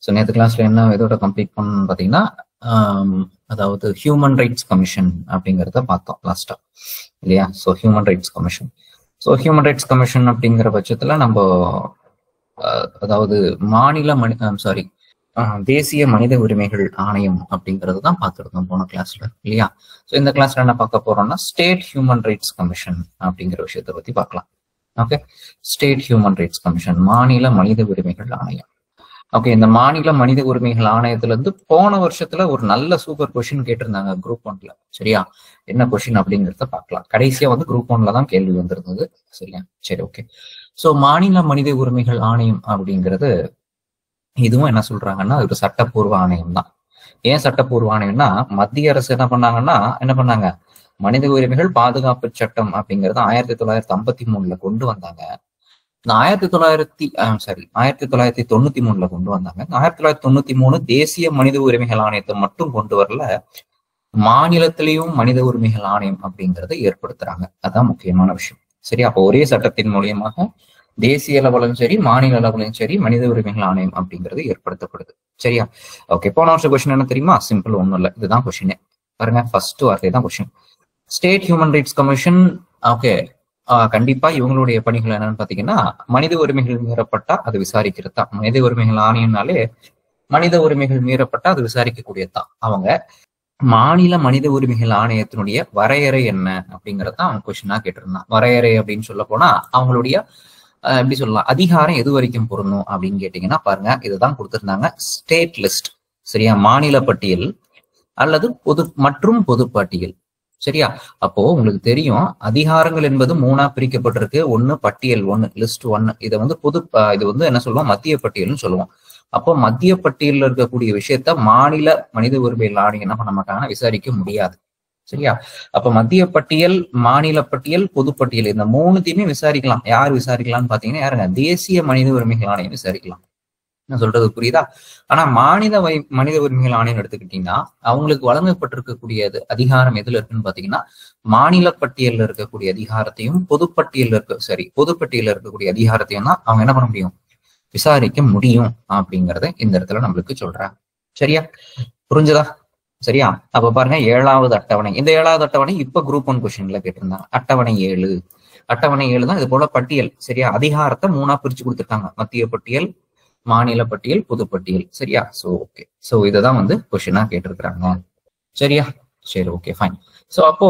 So நேற்று கிளாஸ்ல என்ன இதோட கம்ப்ளீட் பண்ணணும்னு பார்த்தீங்கன்னா அதாவது ஹியூமன் ரைட்ஸ் கமிஷன் அப்படிங்கிறத பார்த்தோம் லாஸ்டா இல்லையா? So human rights commission. So human rights commission அப்படிங்கிற பட்சத்தில் நம்ம அதாவது தேசிய மனித உரிமைகள் ஆணையம் அப்படிங்கிறது தான் பார்த்துருந்தோம் போன கிளாஸ்ல இல்லையா? ஸோ இந்த கிளாஸ்ல என்ன பார்க்க போறோம்னா ஸ்டேட் ஹியூமன் ரைட்ஸ் கமிஷன் அப்படிங்கிற விஷயத்தை பத்தி பார்க்கலாம். Okay, state human rights commission, மாநில மனித உரிமைகள் ஆணையம். ஓகே, இந்த மாநில மனித உரிமைகள் ஆணையத்துல இருந்து போன வருஷத்துல ஒரு நல்ல சூப்பர் கொஸ்டின் கேட்டிருந்தாங்க குரூப் 1ல. சரியா? என்ன கொஸ்டின் அப்படிங்கிறத பார்க்கலாம். கடைசியா வந்து குரூப் 1ல தான் கேள்வி வந்திருந்தது. சரியா? சரி, ஓகே. ஸோ மாநில மனித உரிமைகள் ஆணையம் அப்படிங்கிறது இதுவும் என்ன சொல்றாங்கன்னா ஒரு சட்டப்பூர்வ ஆணையம் தான். ஏன் சட்டப்பூர்வ ஆணையம்னா மத்திய அரசு என்ன பண்ணாங்க, மனித உரிமைகள் பாதுகாப்பு சட்டம் அப்படிங்கறது 1953ல கொண்டு வந்தாங்க. இந்த 1993ல கொண்டு வந்தாங்க. 1993 தேசிய மனித உரிமைகள் ஆணையத்தை மட்டும் கொண்டு வரல, மாநிலத்திலையும் மனித உரிமைகள் ஆணையம் அப்படிங்கறத ஏற்படுத்துறாங்க. அதான் முக்கியமான விஷயம். சரி, அப்போ ஒரே சட்டத்தின் மூலியமாக தேசிய அளவிலும் சரி மாநில அளவிலும் சரி மனித உரிமைகள் ஆணையம் அப்படிங்கிறது ஏற்படுத்தப்படுது. சரியா? ஓகே, போன வருஷம் கொஸ்டின் என்ன தெரியுமா? சிம்பிள், ஒன்றும் இல்லை, இதுதான் கொஸ்டினே. பாருங்க, ஃபர்ஸ்ட் வார்த்தை தான் question. State human rights commission. Okay, கண்டிப்பா இவங்களுடைய பணிகள் என்னன்னு பாத்தீங்கன்னா மனித உரிமைகள் மீறப்பட்டா அது விசாரிக்கிறது தான். மனித உரிமைகள் ஆணையம்னாலே மனித உரிமைகள் மீறப்பட்டா அது விசாரிக்கக்கூடியதுதான். அவங்க மாநில மனித உரிமைகள் ஆணையத்தினுடைய வரையறை என்ன அப்படிங்கறதான் அவன் கொஸ்டினா கேட்டிருந்தான். வரையறை அப்படின்னு சொல்ல போனா அவங்களுடைய எப்படி சொல்லலாம், அதிகாரம் எது வரைக்கும் பொருந்தும் அப்படின்னு கேட்டீங்கன்னா பாருங்க, இதுதான் கொடுத்திருந்தாங்க. ஸ்டேட் லிஸ்ட், சரியா? மாநில பட்டியல் அல்லது பொது பட்டியல். சரியா? அப்போ உங்களுக்கு தெரியும் அதிகாரங்கள் என்பது 3ஆ பிரிக்கப்பட்டிருக்கு. ஒன்னு பட்டியல் 1, லிஸ்ட் 1. இதை வந்து இது வந்து என்ன சொல்லுவோம், மத்திய பட்டியல்னு சொல்லுவோம். அப்போ மத்திய பட்டியலில் இருக்கக்கூடிய விஷயத்த மாநில மனித உரிமைகள் ஆணையம் என்ன பண்ண மாட்டாங்கன்னா விசாரிக்க முடியாது. சரியா? அப்ப மத்திய பட்டியல், மாநில பட்டியல், பொதுப்பட்டியல் இந்த 3த்தையுமே விசாரிக்கலாம். யார் விசாரிக்கலாம்னு பாத்தீங்கன்னா யாருங்க, தேசிய மனித உரிமைகள் ஆணையம் விசாரிக்கலாம். நான் சொல்றது புரியுதா? ஆனா மனித உரிமைகள் ஆணையம் எடுத்துக்கிட்டீங்கன்னா அவங்களுக்கு வழங்கப்பட்டிருக்கக்கூடிய அதிகாரம் எதுல இருக்குன்னு பாத்தீங்கன்னா மாநில பட்டியல்ல இருக்கக்கூடிய அதிகாரத்தையும் பொதுப்பட்டியல்ல இருக்கக்கூடிய அதிகாரத்தையும் தான் அவங்க என்ன பண்ண முடியும், விசாரிக்க முடியும் அப்படிங்கறத இந்த இடத்துல நம்மளுக்கு சொல்றாங்க. சரியா? புரிஞ்சதா? சரியா? அப்ப பாருங்க, 7வது அட்டவணை. இந்த 7வது அட்டவணை இப்ப குரூப் 1 கொஸ்டின்ல கேட்டிருந்தாங்க. அட்டவணை 7 தான் இது போல பட்டியல். சரியா? அதிகாரத்தை 3ஆ பிரிச்சு கொடுத்துருக்காங்க. மத்திய பட்டியல், மாநில பட்டியல், பொதுப்பட்டியல். சரியா? சோ ஓகே, சோ இததான் வந்து கொஸ்டினா கேட்டிருக்கிறாங்க. சரியா? சரி, ஓகே, ஃபைன். சோ அப்போ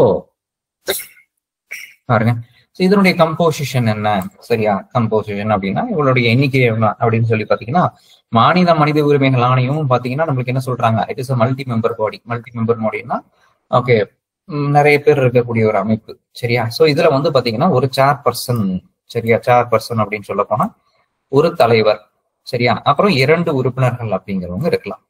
பாருங்க, இதனுடைய கம்போசிஷன் என்ன? சரியா? கம்போசிஷன் அப்படின்னா இவங்களுடைய எண்ணிக்கை என்ன அப்படின்னு சொல்லி பாத்தீங்கன்னா மாநில மனித உரிமைகள் ஆணையம் பாத்தீங்கன்னா நம்மளுக்கு என்ன சொல்றாங்க, இட் இஸ் மல்டி மெம்பர் பாடினா ஓகே, நிறைய பேர் இருக்கக்கூடிய ஒரு அமைப்பு. சரியா? சோ இதுல வந்து பாத்தீங்கன்னா ஒரு சேர்பர்சன். சரியா? சேர்பர்சன் அப்படின்னு சொல்ல போனா ஒரு தலைவர். சரியா? அப்புறம் 2 உறுப்பினர்கள் அப்படிங்கிறவங்க இருக்கலாம்.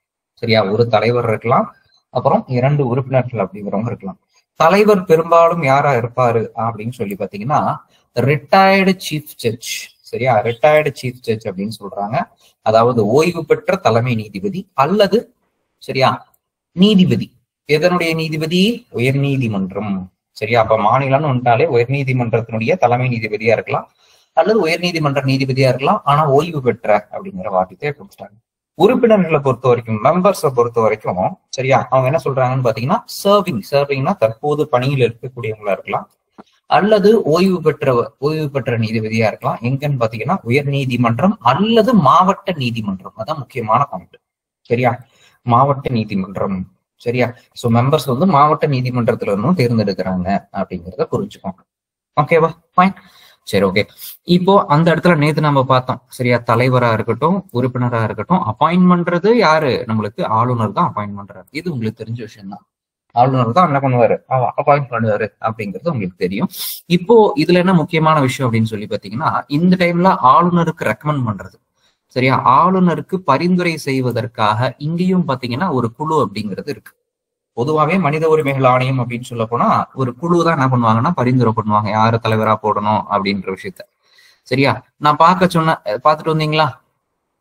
சரியா? ஒரு தலைவர் இருக்கலாம், அப்புறம் 2 உறுப்பினர்கள் அப்படிங்கிறவங்க இருக்கலாம். தலைவர் பெரும்பாலும் யாரா இருப்பாரு அப்படின்னு சொல்லி பாத்தீங்கன்னா ரிட்டையர்டு சீஃப் ஜட்ஜ். சரியா? ரிட்டையர்டு சீஃப் ஜட்ஜ் அப்படின்னு சொல்றாங்க. அதாவது ஓய்வு பெற்ற தலைமை நீதிபதி அல்லது சரியா நீதிபதி. எதனுடைய நீதிபதி? உயர் நீதிமன்றம். சரியா? அப்ப மாநிலம்னு வந்துட்டாலே உயர் நீதிமன்றத்தினுடைய தலைமை நீதிபதியா இருக்கலாம் அல்லது உயர் நீதிமன்ற நீதிபதியா இருக்கலாம். ஆனா ஓய்வு பெற்ற அப்படிங்கிற வார்த்தையை கொடுத்துட்டாங்க. உறுப்பினர்களை பொறுத்த வரைக்கும், மெம்பர்ஸை பொறுத்த வரைக்கும் சரியா அவங்க என்ன சொல்றாங்கன்னு பாத்தீங்கன்னா சர்விங்னா தற்போது பணியில் இருக்கக்கூடியவங்களா இருக்கலாம் அல்லது ஓய்வு பெற்ற நீதிபதியா இருக்கலாம். எங்கன்னு பாத்தீங்கன்னா உயர் நீதிமன்றம் அல்லது மாவட்ட நீதிமன்றம். அதான் முக்கியமான பாயிண்ட். சரியா? மாவட்ட நீதிமன்றம். சரியா? சோ மெம்பர்ஸ் வந்து மாவட்ட நீதிமன்றத்துல இருந்தும் தேர்ந்தெடுக்கிறாங்க அப்படிங்கிறத புரிஞ்சுக்கோங்க. ஓகேவா? ஃபைன். சரி, ஓகே. இப்போ அந்த இடத்துல நேத்து நம்ம பார்த்தோம். சரியா? தலைவரா இருக்கட்டும், உறுப்பினரா இருக்கட்டும், அப்பாயின்ட் பண்றது யாரு? நம்மளுக்கு ஆளுநர் தான் அப்பாயின்ட் பண்றாரு. இது உங்களுக்கு தெரிஞ்ச விஷயம் தான். ஆளுநர் தான் என்ன பண்ணுவாரு, அப்பாயிண்ட் பண்ணுவாரு அப்படிங்கிறது உங்களுக்கு தெரியும். இப்போ இதுல என்ன முக்கியமான விஷயம் அப்படின்னு சொல்லி பாத்தீங்கன்னா இந்த டைம்ல ஆளுநருக்கு ரெக்கமெண்ட் பண்றது. சரியா? ஆளுநருக்கு பரிந்துரை செய்வதற்காக இங்கேயும் பாத்தீங்கன்னா ஒரு குழு அப்படிங்கிறது இருக்கு. பொதுவாகவே மனித உரிமைகள் ஆணையம் அப்படின்னு சொல்ல போனா ஒரு குழு தான் என்ன பண்ணுவாங்கன்னா பரிந்துரை பண்ணுவாங்க யார தலைவரா போடணும் அப்படின்ற விஷயத்த. சரியா? நான் பார்த்துட்டு வந்தீங்களா?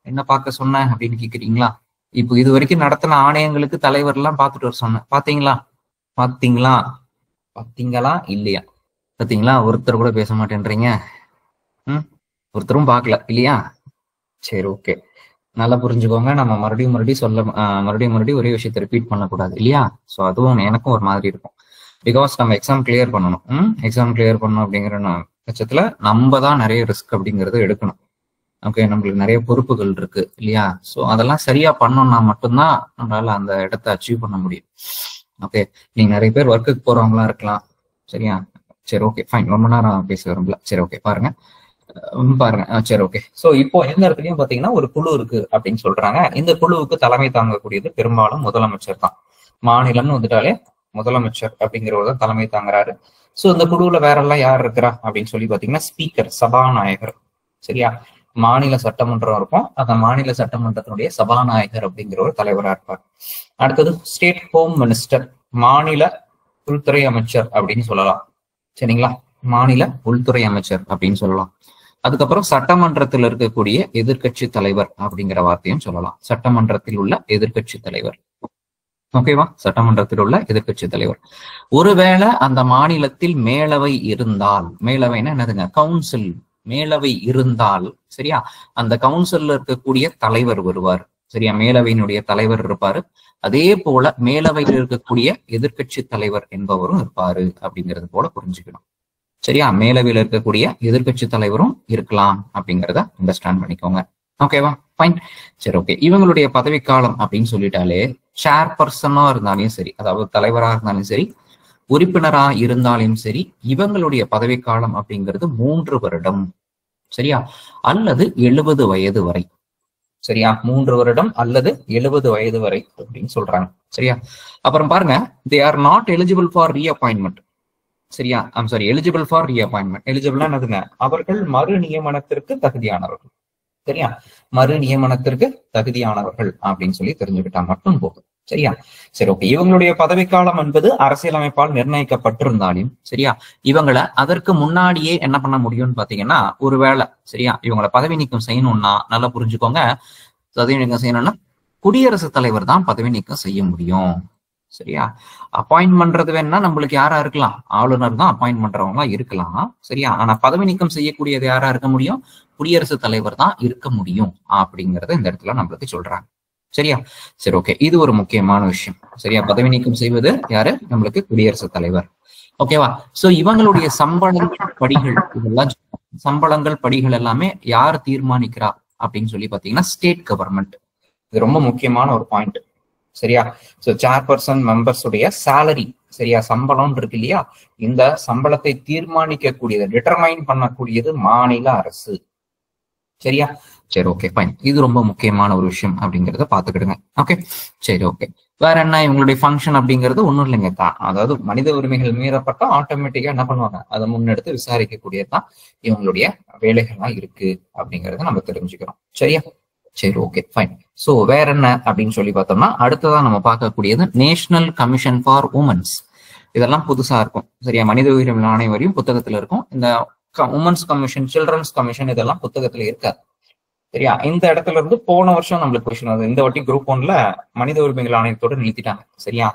என்ன பார்க்க சொன்னேன் அப்படின்னு கேக்குறீங்களா? இப்போ இது வரைக்கும் நடத்தின ஆணையங்களுக்கு தலைவர் எல்லாம் பார்த்துட்டு வர சொன்னேன். பாத்தீங்களா இல்லையா? பாத்தீங்களா? ஒருத்தர் கூட பேச மாட்டேன்றீங்க. ஒருத்தரும் பார்க்கல இல்லையா? சரி, ஓகே. நல்லா புரிஞ்சுக்கோங்க. நம்ம மறுபடியும் ஒரே விஷயத்தை ரிப்பீட் பண்ணக்கூடாது இல்லையா? ஸோ அதுவும் எனக்கும் ஒரு மாதிரி இருக்கும். பிகாஸ் நம்ம எக்ஸாம் கிளியர் பண்ணணும். எக்ஸாம் கிளியர் பண்ணணும் அப்படிங்கிற பட்சத்துல நம்ம தான் நிறைய ரிஸ்க் அப்படிங்கறது எடுக்கணும். ஓகே, நம்மளுக்கு நிறைய பொறுப்புகள் இருக்கு இல்லையா? ஸோ அதெல்லாம் சரியா பண்ணோம்னா மட்டும்தான் நம்மளால அந்த இடத்த அச்சீவ் பண்ண முடியும். ஓகே, நீங்க நிறைய பேர் ஒர்க்குக்கு போறவங்களா இருக்கலாம். சரியா? சரி, ஓகே, ஃபைன். ரொம்ப நேரம் பேச விரும்பல. சரி, ஓகே, பாருங்க. சரி, ஓகே. சோ இப்போ எந்த இடத்துலயும் பாத்தீங்கன்னா ஒரு குழு இருக்கு அப்படின்னு சொல்றாங்க. இந்த குழுவுக்கு தலைமை தாங்கக்கூடியது பெரும்பாலும் முதலமைச்சர் தான். மாநிலம்னு வந்துட்டாலே முதலமைச்சர் அப்படிங்கிறவர் தான் தலைமை தாங்குறாரு. சோ இந்த குழுவுல வேற எல்லாம் யார் இருக்கிறா அப்படின்னு சொல்லி பாத்தீங்கன்னா ஸ்பீக்கர், சபாநாயகர். சரியா? மாநில சட்டமன்றம் இருக்கும். அந்த மாநில சட்டமன்றத்தினுடைய சபாநாயகர் அப்படிங்கிறவர் தலைவரா இருப்பார். அடுத்தது ஸ்டேட் ஹோம் மினிஸ்டர், மாநில உள்துறை அமைச்சர் அப்படின்னு சொல்லலாம். சரிங்களா? மாநில உள்துறை அமைச்சர் அப்படின்னு சொல்லலாம். அதுக்கப்புறம் சட்டமன்றத்தில் இருக்கக்கூடிய எதிர்கட்சி தலைவர் அப்படிங்கிற வார்த்தையும் சொல்லலாம். சட்டமன்றத்தில் உள்ள எதிர்கட்சி தலைவர். ஓகேவா? சட்டமன்றத்தில் உள்ள எதிர்கட்சி தலைவர். ஒருவேளை அந்த மாநிலத்தில் மேலவை இருந்தால், மேலவைன்னா என்னதுங்க? கவுன்சில். மேலவை இருந்தால், சரியா, அந்த கவுன்சில்ல இருக்கக்கூடிய தலைவர் வருவார். சரியா? மேலவையினுடைய தலைவர் இருப்பாரு. அதே போல மேலவையில் இருக்கக்கூடிய எதிர்கட்சி தலைவர் என்பவரும் இருப்பாரு அப்படிங்கிறது போல புரிஞ்சுக்கணும். சரியா? மேலவையில் இருக்கக்கூடிய எதிர்கட்சி தலைவரும் இருக்கலாம் அப்படிங்கிறத அண்டர்ஸ்டாண்ட் பண்ணிக்கோங்க. ஓகேவா? ஃபைன். சரி, ஓகே. இவங்களுடைய பதவிக்காலம் அப்படின்னு சொல்லிட்டாலே சேர்பர்சனா இருந்தாலும் சரி, அதாவது தலைவரா இருந்தாலும் சரி, உறுப்பினரா இருந்தாலும் சரி, இவங்களுடைய பதவிக்காலம் அப்படிங்கிறது 3 வருடம். சரியா? அல்லது 70 வயது வரை. சரியா? 3 வருடம் அல்லது 70 வயது வரை அப்படின்னு சொல்றாங்க. சரியா? அப்புறம் பாருங்க, they are not eligible for reappointment. சரியா? Eligible for reappointment. எலிஜிபிள்னா என்னதுங்க? அவர்கள் மறு நியமனத்திற்கு தகுதியானவர்கள். சரியா? மறு நியமனத்திற்கு தகுதியானவர்கள் அப்படின்னு சொல்லி தெரிஞ்சுக்கிட்டா மட்டும் போதும். சரியா? சரி, ஓகே. இவங்களுடைய பதவிக்காலம் என்பது அரசியலமைப்பால் நிர்ணயிக்கப்பட்டிருந்தாலும், சரியா, இவங்களை அதற்கு முன்னாடியே என்ன பண்ண முடியும்னு பாத்தீங்கன்னா, ஒருவேளை, சரியா, இவங்களை பதவி நீக்கம் செய்யணும்னா நல்லா புரிஞ்சுக்கோங்க. பதவி நீக்கம் செய்யணும்னா குடியரசுத் தலைவர் தான் பதவி நீக்கம் செய்ய முடியும். சரியா? அப்பாயின்ட் பண்றது வேணா நம்மளுக்கு யாரா இருக்கலாம், ஆளுநர் தான் அப்பாயின்ட் பண்றவங்களா இருக்கலாம். சரியா? ஆனா பதவி நீக்கம் செய்யக்கூடியது யாரா இருக்க முடியும்? குடியரசுத் தலைவர் தான் இருக்க முடியும் அப்படிங்கறத இந்த இடத்துல நம்மளுக்கு சொல்றாங்க. சரியா? சரி, ஓகே. இது ஒரு முக்கியமான விஷயம். சரியா? பதவி நீக்கம் செய்வது யாரு? நம்மளுக்கு குடியரசுத் தலைவர். ஓகேவா? சோ இவங்களுடைய சம்பளங்கள் படிகள் எல்லாமே யார் தீர்மானிக்கிறா அப்படின்னு சொல்லி பாத்தீங்கன்னா ஸ்டேட் கவர்மெண்ட். இது ரொம்ப முக்கியமான ஒரு பாயிண்ட். சரியா? சோ சேர்பர்சன் மெம்பர்ஸ் உடைய சேலரி, சரியா, சம்பளம் இருக்கு இல்லையா, இந்த சம்பளத்தை தீர்மானிக்க கூடியது, டிட்டர்மைன் பண்ணக்கூடியது மாநில அரசு. சரியா? சரி, ஓகே, ஃபைன். இது ரொம்ப முக்கியமான ஒரு விஷயம் அப்படிங்கறத பாத்துக்கிடுங்க. ஓகே, சரி, ஓகே. வேற என்ன இவங்களுடைய ஃபங்க்ஷன் அப்படிங்கிறது ஒண்ணும் இல்லைங்க தான். அதாவது மனித உரிமைகள் மீறப்பட்டா ஆட்டோமேட்டிக்கா என்ன பண்ணுவாங்க, அதை முன்னெடுத்து விசாரிக்கக்கூடியதுதான் இவங்களுடைய வேலைகள்லாம் இருக்கு அப்படிங்கறத நம்ம தெரிஞ்சுக்கிறோம். சரியா? சரி, ஓகே, ஃபைன். சோ வேற என்ன அப்படின்னு சொல்லி பார்த்தோம்னா, அடுத்ததான் நம்ம பார்க்கக்கூடியது நேஷனல் கமிஷன் ஃபார் உமன்ஸ். இதெல்லாம் புதுசா இருக்கும். சரியா? மனித உரிமைகள் ஆணையம் வரையும் புத்தகத்துல இருக்கும். இந்த உமன்ஸ் கமிஷன், சில்ட்ரன்ஸ் கமிஷன் இதெல்லாம் புத்தகத்துல இருக்காது. சரியா? இந்த இடத்துல இருந்து போன வருஷம் நம்மளுக்கு கொஸ்டின் வருது. இந்த வாட்டி குரூப் 1ல மனித உரிமைகள் ஆணையத்தோட நிறுத்திட்டாங்க. சரியா?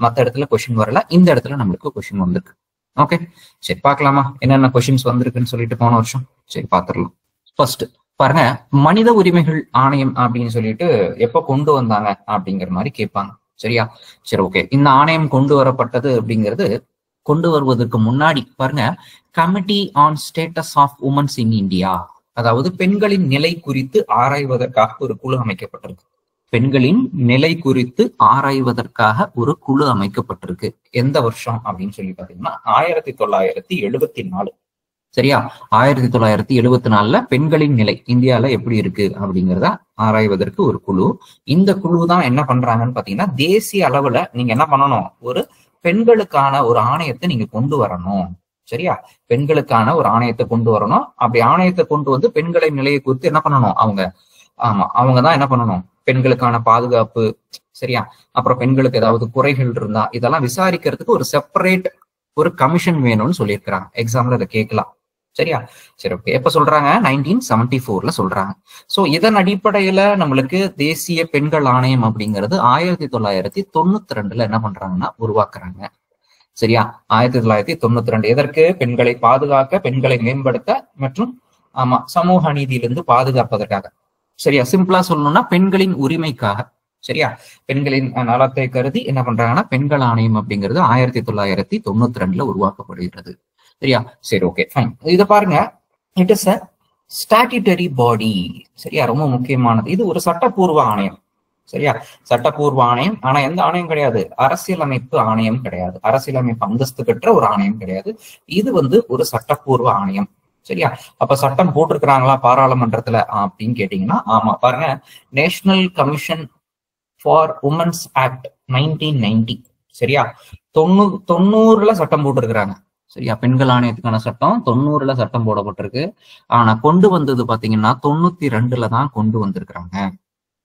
மத்த இடத்துல கொஸ்டின் வரல, இந்த இடத்துல நம்மளுக்கு கொஸ்டின் வந்திருக்கு. ஓகே, சரி, பார்க்கலாமா என்னென்ன கொஸ்டின்ஸ் வந்திருக்குன்னு சொல்லிட்டு போன வருஷம். சரி, பாத்துடலாம். ஃபர்ஸ்ட் பாருங்க, மனித உரிமைகள் ஆணையம் அப்படின்னு சொல்லிட்டு எப்ப கொண்டு வந்தாங்க அப்படிங்கிற மாதிரி கேட்பாங்க. சரியா? சரி, ஓகே. இந்த ஆணையம் கொண்டு வரப்பட்டது அப்படிங்கிறது, கொண்டு வருவதற்கு முன்னாடி பாருங்க, committee on status of women's in India, அதாவது பெண்களின் நிலை குறித்து ஆராய்வதற்காக ஒரு குழு அமைக்கப்பட்டிருக்கு. பெண்களின் நிலை குறித்து ஆராய்வதற்காக ஒரு குழு அமைக்கப்பட்டிருக்கு. எந்த வருஷம் அப்படின்னு சொல்லி பாத்தீங்கன்னா 1974. சரியா? 1974 பெண்களின் நிலை இந்தியால எப்படி இருக்கு அப்படிங்கிறத ஆராய்வதற்கு ஒரு குழு. இந்த குழு தான் என்ன பண்றாங்கன்னு பாத்தீங்கன்னா, தேசிய அளவுல நீங்க என்ன பண்ணணும், ஒரு பெண்களுக்கான ஒரு ஆணையத்தை நீங்க கொண்டு வரணும். சரியா? பெண்களுக்கான ஒரு ஆணையத்தை கொண்டு வரணும். அப்படி ஆணையத்தை கொண்டு வந்து பெண்களின் நிலையை குறித்து என்ன பண்ணணும், அவங்க தான் என்ன பண்ணணும், பெண்களுக்கான பாதுகாப்பு, சரியா, அப்புறம் பெண்களுக்கு ஏதாவது குறைகள் இருந்தா இதெல்லாம் விசாரிக்கிறதுக்கு ஒரு செப்பரேட் ஒரு கமிஷன் வேணும்னு சொல்லியிருக்கிறாங்க. எக்ஸாம்ல அதை கேட்கலாம். சரியா? சரி, ஓகே. எப்ப சொல்றாங்க? 1974 சொல்றாங்க. சோ இதன் அடிப்படையில நம்மளுக்கு தேசிய பெண்கள் ஆணையம் அப்படிங்கிறது 1992 என்ன பண்றாங்கன்னா உருவாக்குறாங்க. சரியா? 1992. எதற்கு? பெண்களை பாதுகாக்க, பெண்களை மேம்படுத்த மற்றும் சமூக அநீதியிலிருந்து பாதுகாப்பதற்காக. சரியா, சிம்பிளா சொல்லணும்னா பெண்களின் உரிமைக்காக. சரியா, பெண்களின் நலத்தை கருதி என்ன பண்றாங்கன்னா பெண்கள் ஆணையம் அப்படிங்கிறது 1992 உருவாக்கப்படுகிறது. சரியா, சரி, ஓகே, ஃபைன். இத பாருங்க, இட் இஸ் அ ஸ்டாட்யூட்டரி பாடி. சரியா, ரொம்ப முக்கியமானது. இது ஒரு சட்டப்பூர்வ ஆணையம். சரியா, சட்டப்பூர்வ ஆணையம். ஆனா எந்த ஆணையம் கிடையாது, அரசியலமைப்பு ஆணையம் கிடையாது, அரசியலமைப்பு அந்தஸ்து பெற்ற ஒரு ஆணையம் கிடையாது. இது ஒரு சட்டப்பூர்வ ஆணையம். சரியா, அப்ப சட்டம் போட்டிருக்கிறாங்களா பாராளுமன்றத்துல அப்படின்னு கேட்டீங்கன்னா ஆமா. பாருங்க, national commission for women's act 1990. சரியா, 90ல சட்டம் போட்டிருக்கிறாங்க. சரியா, பெண்கள் ஆணையத்துக்கான சட்டம் 90ல சட்டம் போடப்பட்டிருக்கு. ஆனா கொண்டு வந்தது பாத்தீங்கன்னா 92ல தான் கொண்டு வந்திருக்கிறாங்க.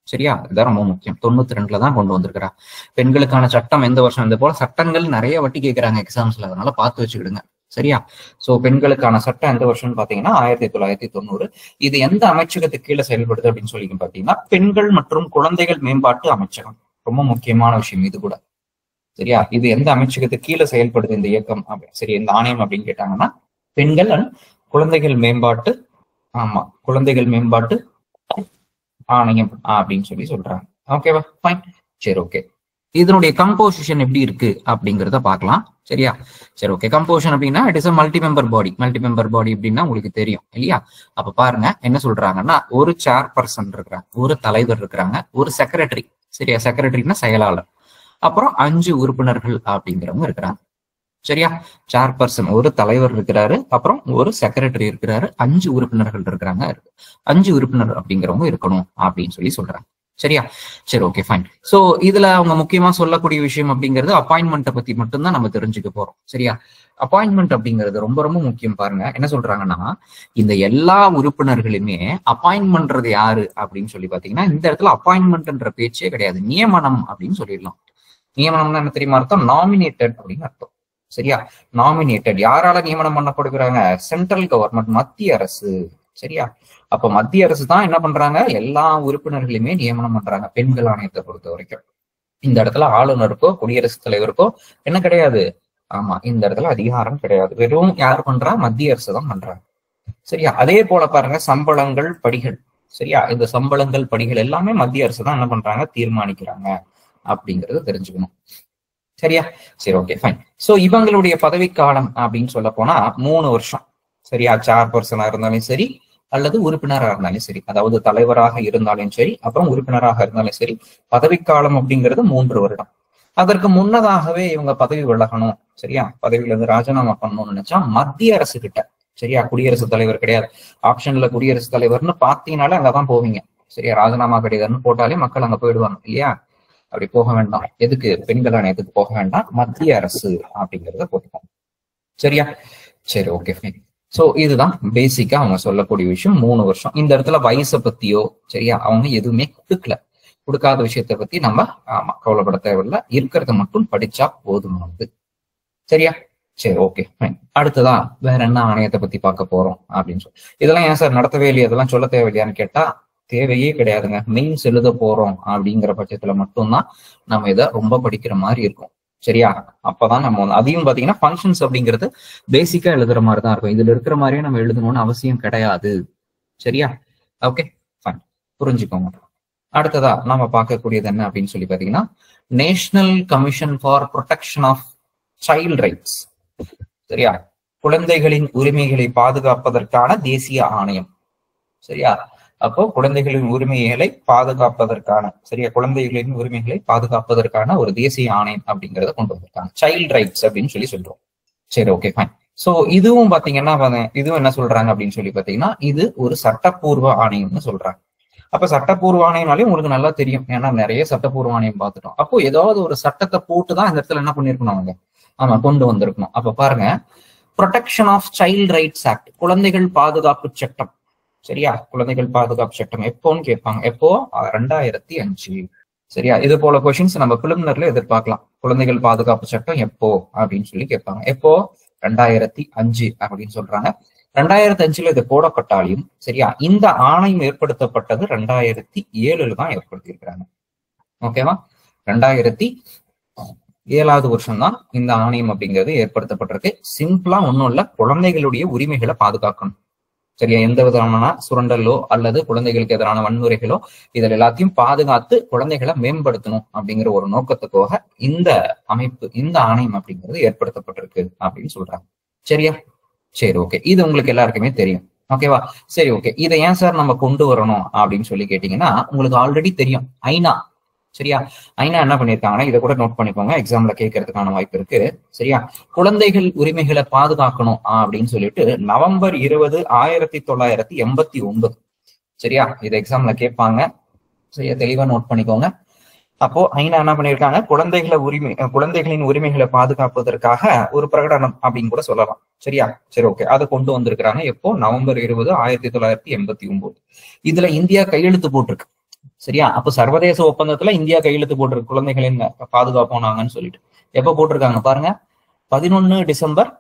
சரியா, இதுதான் ரொம்ப முக்கியம். 92ல தான் கொண்டு வந்திருக்கிறாங்க. பெண்களுக்கான சட்டம் எந்த வருஷம்? இந்த போல சட்டங்கள் நிறைய வாட்டி கேட்கிறாங்க எக்ஸாம்ஸ்ல, அதனால பார்த்து வச்சுக்கிடுங்க. சரியா, சோ பெண்களுக்கான சட்டம் எந்த வருஷம்னு பாத்தீங்கன்னா 1990. இது எந்த அமைச்சகத்துக்கு கீழே செயல்படுது அப்படின்னு சொல்லி பாத்தீங்கன்னா பெண்கள் மற்றும் குழந்தைகள் மேம்பாட்டு அமைச்சகம். ரொம்ப முக்கியமான விஷயம் இது கூட. சரியா, இது எந்த அமைச்சகத்துக்கு கீழே செயல்படுது இந்த இயக்கம்? சரி, இந்த ஆணையம் அப்படின்னு கேட்டாங்கன்னா பெண்கள் அண்ட் குழந்தைகள் மேம்பாட்டு, ஆமா, குழந்தைகள் மேம்பாட்டு ஆணையம் அப்படின்னு சொல்லி சொல்றாங்க. ஓகேவா, ஃபைன். சரி, ஓகே. இதனுடைய கம்போசிஷன் எப்படி இருக்கு அப்படிங்கிறத பார்க்கலாம். சரியா, சரி, ஓகே. கம்போசிஷன் அப்படின்னா it is multi member body. Multi member body அப்படின்னா உங்களுக்கு தெரியும் இல்லையா? அப்ப பாருங்க என்ன சொல்றாங்கன்னா, ஒரு சேர்பர்சன் இருக்கிறாங்க, ஒரு தலைவர் இருக்கிறாங்க, ஒரு செக்ரட்டரி. சரியா, செக்ரட்டரினா செயலாளர், அப்புறம் 5 உறுப்பினர்கள் அப்படிங்கிறவங்க இருக்கிறாங்க. சரியா, சேர்பர்சன் ஒரு தலைவர் இருக்கிறாரு, அப்புறம் ஒரு செக்ரட்டரி இருக்கிறாரு, 5 உறுப்பினர்கள் இருக்கிறாங்க. 5 உறுப்பினர் அப்படிங்கிறவங்க இருக்கணும் அப்படின்னு சொல்லி சொல்றாங்க. சரியா, சரி, ஓகே, ஃபைன். சோ இதுல அவங்க முக்கியமா சொல்லக்கூடிய விஷயம் அப்படிங்கிறது அப்பாயின்மெண்ட்டை பத்தி மட்டும்தான் நம்ம தெரிஞ்சுக்க போறோம். சரியா, அப்பாயின்மெண்ட் அப்படிங்கிறது ரொம்ப ரொம்ப முக்கியம். பாருங்க என்ன சொல்றாங்கன்னா, இந்த எல்லா உறுப்பினர்களுமே அப்பாயின்ட் பண்றது யாரு அப்படின்னு சொல்லி பாத்தீங்கன்னா, இந்த இடத்துல அப்பாயின்மெண்ட்ன்ற பேச்சே கிடையாது, நியமனம் அப்படின்னு சொல்லிடலாம். நியமனம்னா என்ன தெரியுமா அர்த்தம்? நாமினேட்டட் அப்படின்னு அர்த்தம். சரியா, நாமினேட்டட். யாரால நியமனம் பண்ணப்படுகிறாங்க? சென்ட்ரல் கவர்மெண்ட், மத்திய அரசு. சரியா, அப்ப மத்திய அரசு தான் என்ன பண்றாங்க, எல்லா உறுப்பினர்களையுமே நியமனம் பண்றாங்க பெண்கள் ஆணையத்தை பொறுத்த வரைக்கும். இந்த இடத்துல ஆளுநருக்கோ குடியரசுத் தலைவருக்கோ என்ன கிடையாது, ஆமா, இந்த இடத்துல அதிகாரம் கிடையாது. வெறும் யார் பண்றா? மத்திய அரசு தான் பண்றாங்க. சரியா, அதே போல பாருங்க, சம்பளங்கள், படிகள். சரியா, இந்த சம்பளங்கள், படிகள் எல்லாமே மத்திய அரசு தான் என்ன பண்றாங்க, தீர்மானிக்கிறாங்க அப்படிங்கறத தெரிஞ்சுக்கணும். சரியா, சரி, ஓகே, ஃபைன். சோ இவங்களுடைய பதவிக்காலம் அப்படின்னு சொல்ல போனா 3 வருஷம். சரியா, சேர்பர்சனா இருந்தாலும் சரி அல்லது உறுப்பினராக இருந்தாலும் சரி, அதாவது தலைவராக இருந்தாலும் சரி அப்புறம் உறுப்பினராக இருந்தாலும் சரி, பதவிக்காலம் அப்படிங்கிறது 3 வருடம். அதற்கு முன்னதாகவே இவங்க பதவி விலகணும். சரியா, பதவியில இருந்து ராஜினாமா பண்ணணும்னு நினைச்சா மத்திய அரசு கிட்ட. சரியா, குடியரசுத் தலைவர் கிடையாது. ஆப்ஷன்ல குடியரசுத் தலைவர்னு பாத்தீங்கன்னாலே அங்கதான் போவீங்க. சரியா, ராஜினாமா கிடையாதுன்னு போட்டாலே மக்கள் அங்க போயிடுவாங்க இல்லையா? அப்படி போக வேண்டாம். எதுக்கு? பெண்கள் ஆணையத்துக்கு போக வேண்டாம், மத்திய அரசு அப்படிங்கிறத போட்டுக்கோங்க. சரியா, சரி, ஓகே, ஃபைன். சோ இதுதான் பேசிக்கா அவங்க சொல்லக்கூடிய விஷயம். 3 வருஷம். இந்த இடத்துல வயசை பத்தியோ சரியா அவங்க எதுவுமே கொடுக்காத விஷயத்த பத்தி நம்ம கவலைப்பட தேவையில்லை. இருக்கிறத மட்டும் படிச்சா போதுமானது. சரியா, சரி, ஓகே, ஃபைன். அடுத்ததா வேற என்ன ஆணையத்தை பத்தி பார்க்க போறோம் அப்படின்னு சொல்லி, இதெல்லாம் ஏன் சார் நடத்தவே இல்லையா, இதெல்லாம் சொல்ல தேவையில்லையான்னு கேட்டா தேவையே கிடையாதுங்க. மெயின்ஸ் எழுத போறோம் அப்படிங்கிற பட்சத்துல மட்டும்தான் நம்ம இதை ரொம்ப படிக்கிற மாதிரி இருக்கும். சரியா, அப்பதான் நம்ம அதையும் பாத்தீங்கன்னா ஃபங்க்ஷன்ஸ் அப்படிங்கிறது பேசிக்கா எழுதுற மாதிரி தான் இருக்கும். இதுல இருக்கிற மாதிரியே நம்ம எழுதணும்னு அவசியம் கிடையாது. சரியா, ஓகே, ஃபைன், புரிஞ்சுக்கோங்க. அடுத்ததா நம்ம பார்க்கக்கூடியது என்ன அப்படின்னு சொல்லி பாத்தீங்கன்னா, national commission for protection of child rights. சரியா, குழந்தைகளின் உரிமைகளை பாதுகாப்பதற்கான தேசிய ஆணையம். சரியா, அப்போ குழந்தைகளின் உரிமைகளை பாதுகாப்பதற்கான, சரியா, குழந்தைகளின் உரிமைகளை பாதுகாப்பதற்கான ஒரு தேசிய ஆணையம் அப்படிங்கறத கொண்டு வந்திருக்காங்க. சைல்ட் ரைட்ஸ் அப்படின்னு சொல்லி சொல்றோம். சரி, ஓகே, ஃபைன். சோ இதுவும் பாத்தீங்கன்னா இதுவும் என்ன சொல்றாங்க அப்படின்னு சொல்லி பாத்தீங்கன்னா, இது ஒரு சட்டப்பூர்வ ஆணையம்னு சொல்றாங்க. அப்ப சட்டப்பூர்வ ஆணையம்னாலே உங்களுக்கு நல்லா தெரியும், ஏன்னா நிறைய சட்டப்பூர்வ ஆணையம் பார்த்துட்டோம். அப்போ ஏதாவது ஒரு சட்டத்தை போட்டுதான் இந்த இடத்துல என்ன பண்ணிருக்கணும் அவங்க, ஆமா, கொண்டு வந்திருக்கணும். அப்ப பாருங்க, protection of child rights act, குழந்தைகள் பாதுகாப்பு சட்டம். சரியா, குழந்தைகள் பாதுகாப்பு சட்டம் எப்போன்னு கேட்பாங்க. எப்போ? 2005. சரியா, இது போல கொஸ்டின்ஸ் நம்ம பிலிமினரில எதிர்பார்க்கலாம். குழந்தைகள் பாதுகாப்பு சட்டம் எப்போ அப்படின்னு சொல்லி கேட்பாங்க. எப்போ? 2005 அப்படின்னு சொல்றாங்க. 2005 இது போடப்பட்டாலையும் சரியா, இந்த ஆணையம் ஏற்படுத்தப்பட்டது 2007 தான் ஏற்படுத்தியிருக்கிறாங்க. ஓகேவா, 2007வது வருஷம் தான் இந்த ஆணையம் அப்படிங்கிறது ஏற்படுத்தப்பட்டிருக்கு. சிம்பிளா ஒன்றும் இல்ல, குழந்தைகளுடைய உரிமைகளை பாதுகாக்கணும். சரியா? எந்த விதமான சுரண்டலோ அல்லது குழந்தைகளுக்கு எதிரான வன்முறைகளோ இதில் எல்லாத்தையும் பாதுகாத்து குழந்தைகளை மேம்படுத்தணும் அப்படிங்கிற ஒரு நோக்கத்துக்காக இந்த அமைப்பு, இந்த ஆணையம் அப்படிங்கிறது ஏற்படுத்தப்பட்டிருக்கு அப்படின்னு சொல்றாங்க. சரியா? சரி, ஓகே. இது உங்களுக்கு எல்லாருக்குமே தெரியும். ஓகேவா? சரி, ஓகே. இதை ஏன் சார் நம்ம கொண்டு வரணும் அப்படின்னு சொல்லி கேட்டீங்கன்னா, உங்களுக்கு ஆல்ரெடி தெரியும் ஐநா. சரியா? ஐநா என்ன பண்ணிருக்காங்கன்னா, இதை கூட நோட் பண்ணிக்கோங்க, எக்ஸாம்ல கேட்கறதுக்கான வாய்ப்பு இருக்கு. சரியா? குழந்தைகள் உரிமைகளை பாதுகாக்கணும் அப்படின்னு சொல்லிட்டு நவம்பர் 20, 1989. சரியா? இது எக்ஸாம்ல கேட்பாங்க. சரியா? தெளிவா நோட் பண்ணிக்கோங்க. அப்போ ஐநா என்ன பண்ணிருக்காங்க, குழந்தைகளின் உரிமைகளை பாதுகாப்பதற்காக ஒரு பிரகடனம் அப்படின்னு கூட சொல்லலாம். சரியா? சரி, ஓகே. அதை கொண்டு வந்திருக்கிறாங்க. எப்போ? நவம்பர் 20, 1989. இதுல இந்தியா கையெழுத்து போட்டிருக்கு. சரியா? அப்ப சர்வதேச ஒப்பந்தத்துல இந்தியா கையெழுத்து போட்டிருக்கு குழந்தைகளின் பாதுகாப்போம் நாங்கன்னு சொல்லிட்டு. எப்ப போட்டிருக்காங்க பாருங்க, 11 டிசம்பர்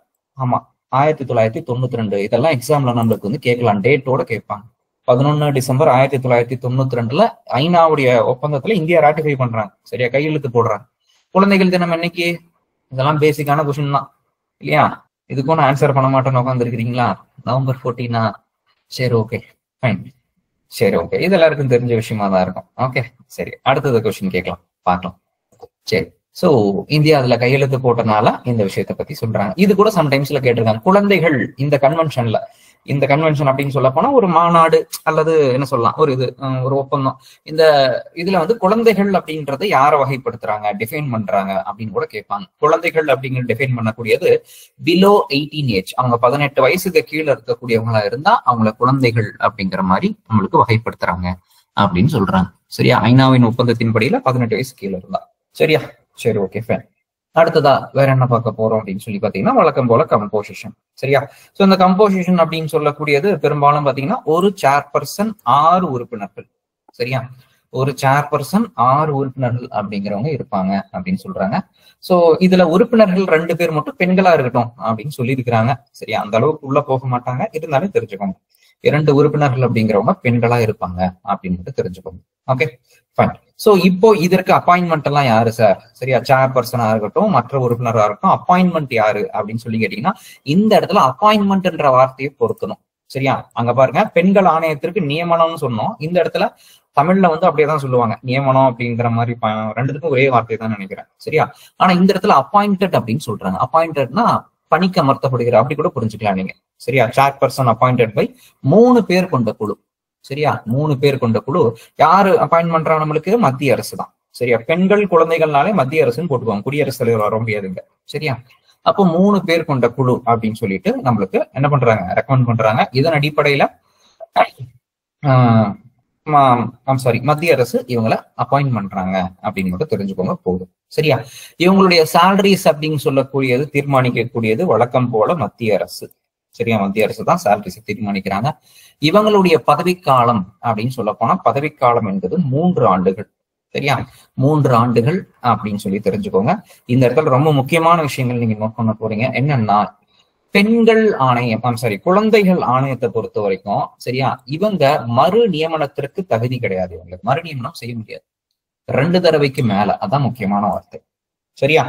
1992. இதெல்லாம் எக்ஸாம்ல நம்மளுக்கு வந்து கேட்கலாம், டேட்டோட கேட்பாங்க. 11 டிசம்பர் 1992 ஐநாவுடைய ஒப்பந்தத்துல இந்தியா ராட்டிஃபை பண்றாங்க. சரியா? கையெழுத்து போடுறாங்க. குழந்தைகள் தினம் என்னைக்கு? இதெல்லாம் பேசிக்கான கொஸ்டின் தான் இல்லையா? இதுக்கும் நான் ஆன்சர் பண்ண மாட்டேன்னு உட்காந்துருக்கீங்களா? நவம்பர் 14. சரி, ஓகே, ஃபைன். சரி, ஓகே. இது எல்லாருக்கும் தெரிஞ்ச விஷயமா தான் இருக்கும். ஓகே, சரி. அடுத்தது கொஸ்டின் கேட்கலாம், பார்க்கலாம். சரி, சோ இந்தியா அதுல கையெழுத்து போட்டனால இந்த விஷயத்த பத்தி சொல்றாங்க. இது கூட சம்டைம்ஸ்ல கேட்டிருக்காங்க. குழந்தைகள் இந்த கன்வென்ஷன் அப்படின்னு சொல்ல போனா ஒரு மாநாடு அல்லது என்ன சொல்லலாம், ஒரு ஒப்பந்தம். இந்த இதுல வந்து குழந்தைகள் அப்படின்றத யாரை வகைப்படுத்துறாங்க, டிஃபைன் பண்றாங்க அப்படின்னு கூட கேட்பாங்க. குழந்தைகள் அப்படிங்கிற டிஃபைன் பண்ணக்கூடியது பிலோ 18 ஏஜ், அவங்க 18 வயசுக்கு கீழே இருக்கக்கூடியவங்களா இருந்தா அவங்கள குழந்தைகள் அப்படிங்கிற மாதிரி நம்மளுக்கு வகைப்படுத்துறாங்க அப்படின்னு சொல்றாங்க. சரியா? ஐநாவின் ஒப்பந்தத்தின்படியில 18 வயசு கீழே இருந்தா. சரியா? சரி, ஓகே, ஃபைன். அடுத்ததா வேற என்ன பார்க்க போறோம் அப்படின்னு சொல்லி பாத்தீங்கன்னா, வழக்கம் போல கம்போசிஷன். சரியா? சோ இந்த கம்போசிஷன் அப்படின்னு சொல்லக்கூடியது பெரும்பாலும் பாத்தீங்கன்னா ஒரு சேர்பர்சன் 6 உறுப்பினர்கள். சரியா? ஒரு சேர்பர்சன் 6 உறுப்பினர்கள் அப்படிங்கிறவங்க இருப்பாங்க அப்படின்னு சொல்றாங்க. சோ இதுல உறுப்பினர்கள் 2 பேர் மட்டும் பெண்களா இருக்கட்டும் அப்படின்னு சொல்லி இருக்கிறாங்க. சரியா? அந்த அளவுக்கு உள்ள போக மாட்டாங்க, இருந்தாலும் தெரிஞ்சுக்கோங்க. 2 உறுப்பினர்கள் அப்படிங்கிறவங்க பெண்களா இருப்பாங்க அப்படின்னு தெரிஞ்சுக்கோங்க. Okay, fine. சோ இப்போ இதற்கு அப்பாயின்மெண்ட் எல்லாம் யாரு சார்? சரியா? சேர்பர்சனா இருக்கட்டும், மற்ற உறுப்பினரா இருக்கட்டும், அப்பாயின்மெண்ட் யாரு அப்படின்னு சொல்லி கேட்டீங்கன்னா, இந்த இடத்துல அப்பாயின்மெண்ட்ன்ற வார்த்தையை பொருத்தணும். சரியா? அங்க பாருங்க, பெண்கள் ஆணையத்திற்கு நியமனம்னு சொன்னோம். இந்த இடத்துல தமிழ்ல வந்து அப்படியேதான் சொல்லுவாங்க, நியமனம் அப்படிங்கிற மாதிரி. ரெண்டுத்துக்கும் ஒரே வார்த்தை தான் நினைக்கிறேன். சரியா? ஆனா இந்த இடத்துல அப்பாயிண்டட் அப்படின்னு சொல்றாங்க. அப்பாயிண்டட்னா பணிக்கு அமர்த்தப்படுகிற, அப்படி கூட புரிஞ்சுக்கலாம் நீங்க. சரியா? சேர்பர்சன் அப்பாயிண்டட் பை 3 பேர் கொண்ட குழு. சரியா? 3 பேர் கொண்ட குழு. யாரு அப்பாயின்ட் பண்றா? நம்மளுக்கு மத்திய அரசு தான். சரியா? பெண்கள் குழந்தைகள்னாலே மத்திய அரசுன்னு போட்டுக்குவாங்க, குடியரசுத் தலைவர் வர முடியாதுங்க. சரியா? அப்போ 3 பேர் கொண்ட குழு அப்படின்னு சொல்லிட்டு நம்மளுக்கு என்ன பண்றாங்க, ரெக்கமெண்ட் பண்றாங்க. இதன் அடிப்படையில மத்திய அரசு இவங்களை அப்பாயிண்ட் பண்றாங்க அப்படின்னு மட்டும் தெரிஞ்சுக்கோங்க போதும். சரியா? இவங்களுடைய சேலரிஸ் அப்படின்னு சொல்லக்கூடியது தீர்மானிக்கக்கூடியது வழக்கம் போல மத்திய அரசு. சரியா? மத்திய அரசு தான் சேலரிஸ் தீர்மானிக்கிறாங்க. இவங்களுடைய பதவிக்காலம் அப்படின்னு சொல்ல போனா, பதவிக்காலம் என்பது 3 ஆண்டுகள். சரியா? 3 ஆண்டுகள் அப்படின்னு சொல்லி தெரிஞ்சுக்கோங்க. இந்த இடத்துல ரொம்ப முக்கியமான விஷயங்கள் நீங்க நோட் பண்ண போறீங்க. என்னன்னா, பெண்கள் ஆணையம், குழந்தைகள் ஆணையத்தை பொறுத்த வரைக்கும், சரியா, இவங்க மறு நியமனத்திற்கு தகுதி கிடையாது. இவங்க மறு நியமனம் செய்ய முடியாது 2 தடவைக்கு மேல. அதான் முக்கியமான வார்த்தை. சரியா?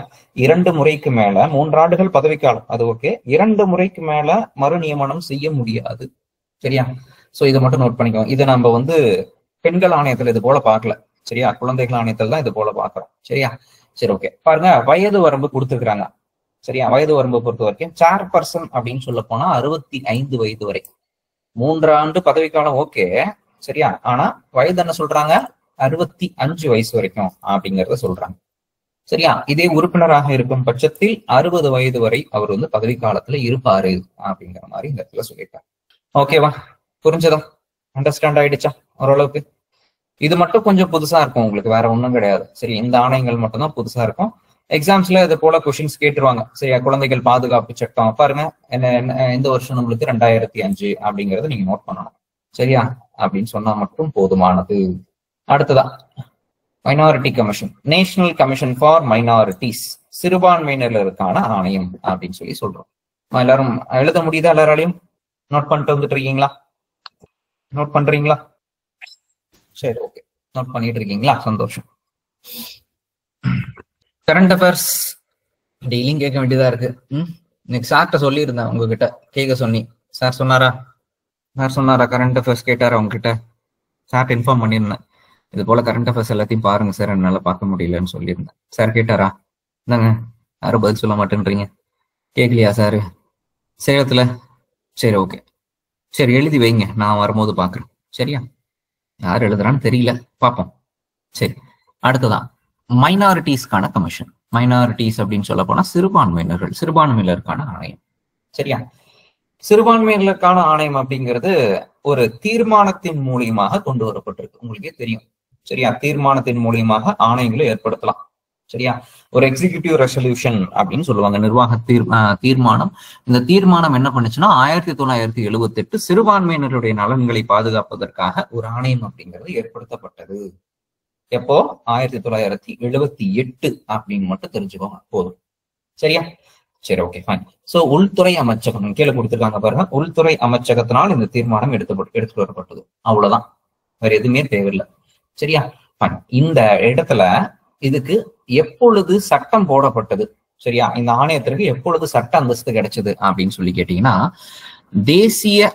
2 முறைக்கு மேல, 3 ஆண்டுகள் பதவிக்காலம் அது ஓகே, 2 முறைக்கு மேல மறு நியமனம் செய்ய முடியாது. சரியா? சோ இதை மட்டும் நோட் பண்ணிக்கோங்க. இதை நம்ம வந்து பெண்கள் ஆணையத்துல இது போல பார்க்கல. சரியா? குழந்தைகள் ஆணையத்துல தான் இது போல பாக்குறோம். சரியா? சரி, ஓகே. பாருங்க, வயது வரம்பு கொடுத்துருக்காங்க. சரியா? வயது வரம்பு பொறுத்த வரைக்கும் சேர்பர்சன் அப்படின்னு சொல்ல போனா 65 வயது வரை. 3 ஆண்டு பதவிக்காலம் ஓகே. சரியா? ஆனா வயது என்ன சொல்றாங்க, 65 வயசு வரைக்கும் அப்படிங்கறத சொல்றாங்க. சரியா? இதே உறுப்பினராக இருக்கும் பட்சத்தில் 60 வயது வரை அவர் வந்து பதவிக்காலத்துல இருப்பாரு அப்படிங்கிற மாதிரி இந்த இடத்துல சொல்லியிருக்காங்க. ஓகேவா? புரிஞ்சதா? அண்டர்ஸ்டாண்ட் ஆயிடுச்சா ஓரளவுக்கு? இது மட்டும் கொஞ்சம் புதுசா இருக்கும் உங்களுக்கு, வேற ஒண்ணும் கிடையாது. சரி, இந்த ஆணையங்கள் மட்டும் தான் புதுசா இருக்கும். எக்ஸாம்ஸ்ல இது போல கொஸ்டின்ஸ் கேட்டுருவாங்க. சரியா? குழந்தைகள் பாதுகாப்பு சட்டம் பாருங்க, எந்த வருஷம் நம்மளுக்கு 2005 அப்படிங்கறத நீங்க நோட் பண்ணணும். சரியா? அப்படின்னு சொன்னா மட்டும் போதுமானது. அடுத்ததா minority commission, national commission for minorities, சிறுபான்மையினருக்கான ஆணையம் அப்படின்னு சொல்லி சொல்றோம். எல்லாரும் எழுத முடியுதா? எல்லாராலையும் நோட் பண்ணிட்டு வந்துட்டு இருக்கீங்களா? நோட் பண்றீங்களா? சரி, ஓகே. நோட் பண்ணிட்டு இருக்கீங்களா? சந்தோஷம். கரண்ட் அஃபேர்ஸ் டெய்லியும் கேட்க வேண்டியதா இருக்கு. இன்னைக்கு சார்ட்ட சொல்லியிருந்தேன், உங்ககிட்ட கேட்க சொன்னி. சார் சொன்னாரா? சார் சொன்னாரா கரண்ட் அஃபேர்ஸ் கேட்டாரா உங்ககிட்ட? சார் இன்ஃபார்ம் பண்ணியிருந்தேன், இது போல கரண்ட் அஃபேர்ஸ் எல்லாத்தையும் பாருங்க சார், என்னால பார்க்க முடியலன்னு சொல்லியிருந்தேன். சார் கேட்டாரா? என்னங்க யாரும் பதில் சொல்ல மாட்டேன்றீங்க? கேட்கலையா சார்? சேலத்துல? சரி ஓகே, சரி எழுதி வைங்க, நான் வரும்போது பாக்குறேன். சரியா? யார் எழுதுறான்னு தெரியல, பார்ப்போம். சரி, அடுத்ததான் மைனாரிட்டிஸ்க்கான கமிஷன். மைனாரிட்டிஸ் அப்படின்னு சொல்ல போனா சிறுபான்மையினர்கள், சிறுபான்மையினருக்கான ஆணையம். சரியா? சிறுபான்மையினருக்கான ஆணையம் அப்படிங்கிறது ஒரு தீர்மானத்தின் மூலியமாக கொண்டு வரப்பட்டிருக்கு, உங்களுக்கே தெரியும். சரியா? தீர்மானத்தின் மூலியமாக ஆணையங்களை ஏற்படுத்தலாம். சரியா? ஒரு எக்ஸிகியூட்டிவ் ரெசல்யூஷன் அப்படின்னு சொல்லுவாங்க, நிர்வாக தீர்மானம். இந்த தீர்மானம் என்ன பண்ணுச்சுன்னா 1978 சிறுபான்மையினருடைய நலன்களை பாதுகாப்பதற்காக ஒரு ஆணையம் அப்படிங்கிறது ஏற்படுத்தப்பட்டது. எப்போ? 1978 அப்படின்னு மட்டும் தெரிஞ்சுக்கோங்க போதும். சரியா? சரி ஓகே ஃபைன். சோ உள்துறை அமைச்சகம் கீழே கொடுத்திருக்காங்க பாருங்க, உள்துறை அமைச்சகத்தினால் இந்த தீர்மானம் எடுத்துட்டு வரப்பட்டது. அவ்வளவுதான், வேற எதுவுமே தேவையில்லை. சரியா? ஃபைன். இந்த இடத்துல இதுக்கு எப்பொழுது சட்டம் போடப்பட்டது? சரியா? இந்த ஆணையத்திற்கு எப்பொழுது சட்ட அந்தஸ்து கிடைச்சது அப்படின்னு சொல்லி கேட்டீங்கன்னா, தேசிய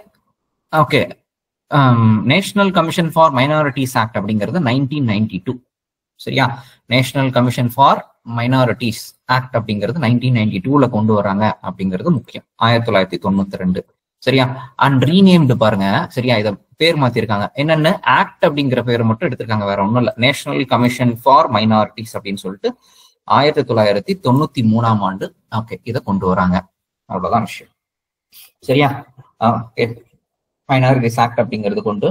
okay national commission for minorities act அப்படிங்கிறது 1992. சரியா? National commission for minorities act அப்படிங்கிறது 1992ல கொண்டு வராங்க அப்படிங்கிறது முக்கியம். 1992. சரியா? அண்ட் ரீநேம்டு பாருங்க. சரியா? இத பேர் மாத்திருக்காங்க. என்னன்னு ஆக்ட் அப்படிங்கிற பேரை மட்டும் எடுத்திருக்காங்க, வேற ஒண்ணும் இல்ல. நேஷனல் கமிஷன் ஃபார் மைனாரிட்டிஸ் அப்படின்னு சொல்லிட்டு 1993ஆம் ஆண்டு ஓகே இதை கொண்டு வராங்க. அவ்வளவுதான் விஷயம். சரியா? மைனாரிட்டிஸ் ஆக்ட் அப்படிங்கிறது கொண்டு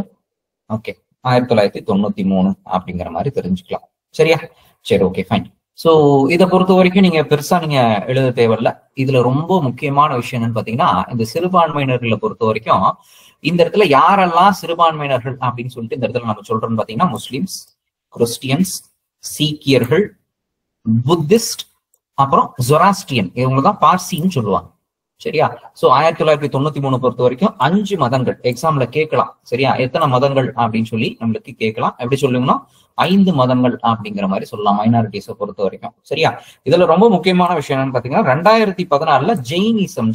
ஓகே 1993 அப்படிங்கிற மாதிரி தெரிஞ்சுக்கலாம். சரியா? சரி ஓகே ஃபைன். சோ இதை பொறுத்த வரைக்கும் நீங்க பெருசா நீங்க எழுத தேவையில்ல. இதுல ரொம்ப முக்கியமான விஷயம் என்னன்னு பாத்தீங்கன்னா, இந்த சிறுபான்மையினர்களை பொறுத்த வரைக்கும் இந்த இடத்துல யாரெல்லாம் சிறுபான்மையினர்கள் அப்படின்னு சொல்லிட்டு இந்த இடத்துல நம்ம சொல்றோம்னு பாத்தீங்கன்னா, முஸ்லிம்ஸ், கிறிஸ்டியன்ஸ், சீக்கியர்கள், புத்திஸ்ட், அப்புறம் ஜொராஸ்ட்ரியன், இவங்கதான் பார்சின்னு சொல்லுவாங்க. சரியா? சோ 1993 பொறுத்த வரைக்கும் 5 மதங்கள் எக்ஸாம்ல கேட்கலாம். சரியா? எத்தனை மதங்கள் அப்படின்னு சொல்லி நம்மளுக்கு கேட்கலாம். எப்படி சொல்லுங்கன்னா 5 மதங்கள் அப்படிங்கிற மாதிரி சொல்லலாம் மைனாரிட்டிஸை பொறுத்த வரைக்கும். சரியா? இதுல ரொம்ப முக்கியமான விஷயம் என்னன்னு பாத்தீங்கன்னா, 2014 ஜெயினிசம்,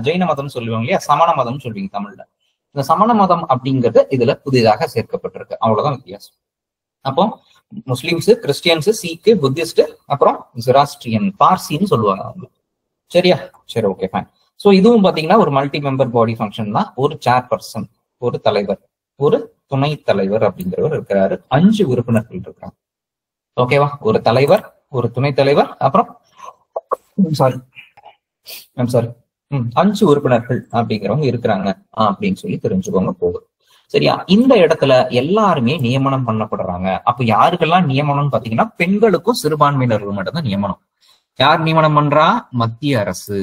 ஜெயின மதம் சொல்லுவாங்க இல்லையா, சமண மதம் சொல்லுவீங்க தமிழ்ல. இந்த சமண மதம் அப்படிங்கிறது இதுல புதிதாக சேர்க்கப்பட்டிருக்கு. அவ்வளவுதான் வித்தியாசம். அப்போ முஸ்லிம்ஸ், கிறிஸ்டியன்ஸ், சீக்கு, புத்திஸ்ட், அப்புறம் ஜொராஸ்ட்ரியன், பார்சின்னு சொல்லுவாங்க அவங்க. சரியா? சரி ஓகே ஃபைன். சோ இதுவும் பாத்தீங்கன்னா ஒரு மல்டி மெம்பர் பாடி ஃபங்க்ஷன் தான். ஒரு சேர்பர்சன், ஒரு தலைவர், ஒரு துணை தலைவர் அப்படிங்கிறவர் இருக்கிறாரு. 5 உறுப்பினர்கள் இருக்கிறாங்க. ஓகேவா? ஒரு தலைவர், ஒரு துணை தலைவர், அப்புறம் 5 உறுப்பினர்கள் அப்படிங்கிறவங்க இருக்கிறாங்க அப்படின்னு சொல்லி தெரிஞ்சுக்கோங்க போதும். சரியா? இந்த இடத்துல எல்லாருமே நியமனம் பண்ணப்படுறாங்க. அப்ப யாருக்கெல்லாம் நியமனம் பாத்தீங்கன்னா, பெண்களுக்கும் சிறுபான்மையினர்கள் மட்டும் தான் நியமனம். யார் நியமனம் பண்றா? மத்திய அரசு.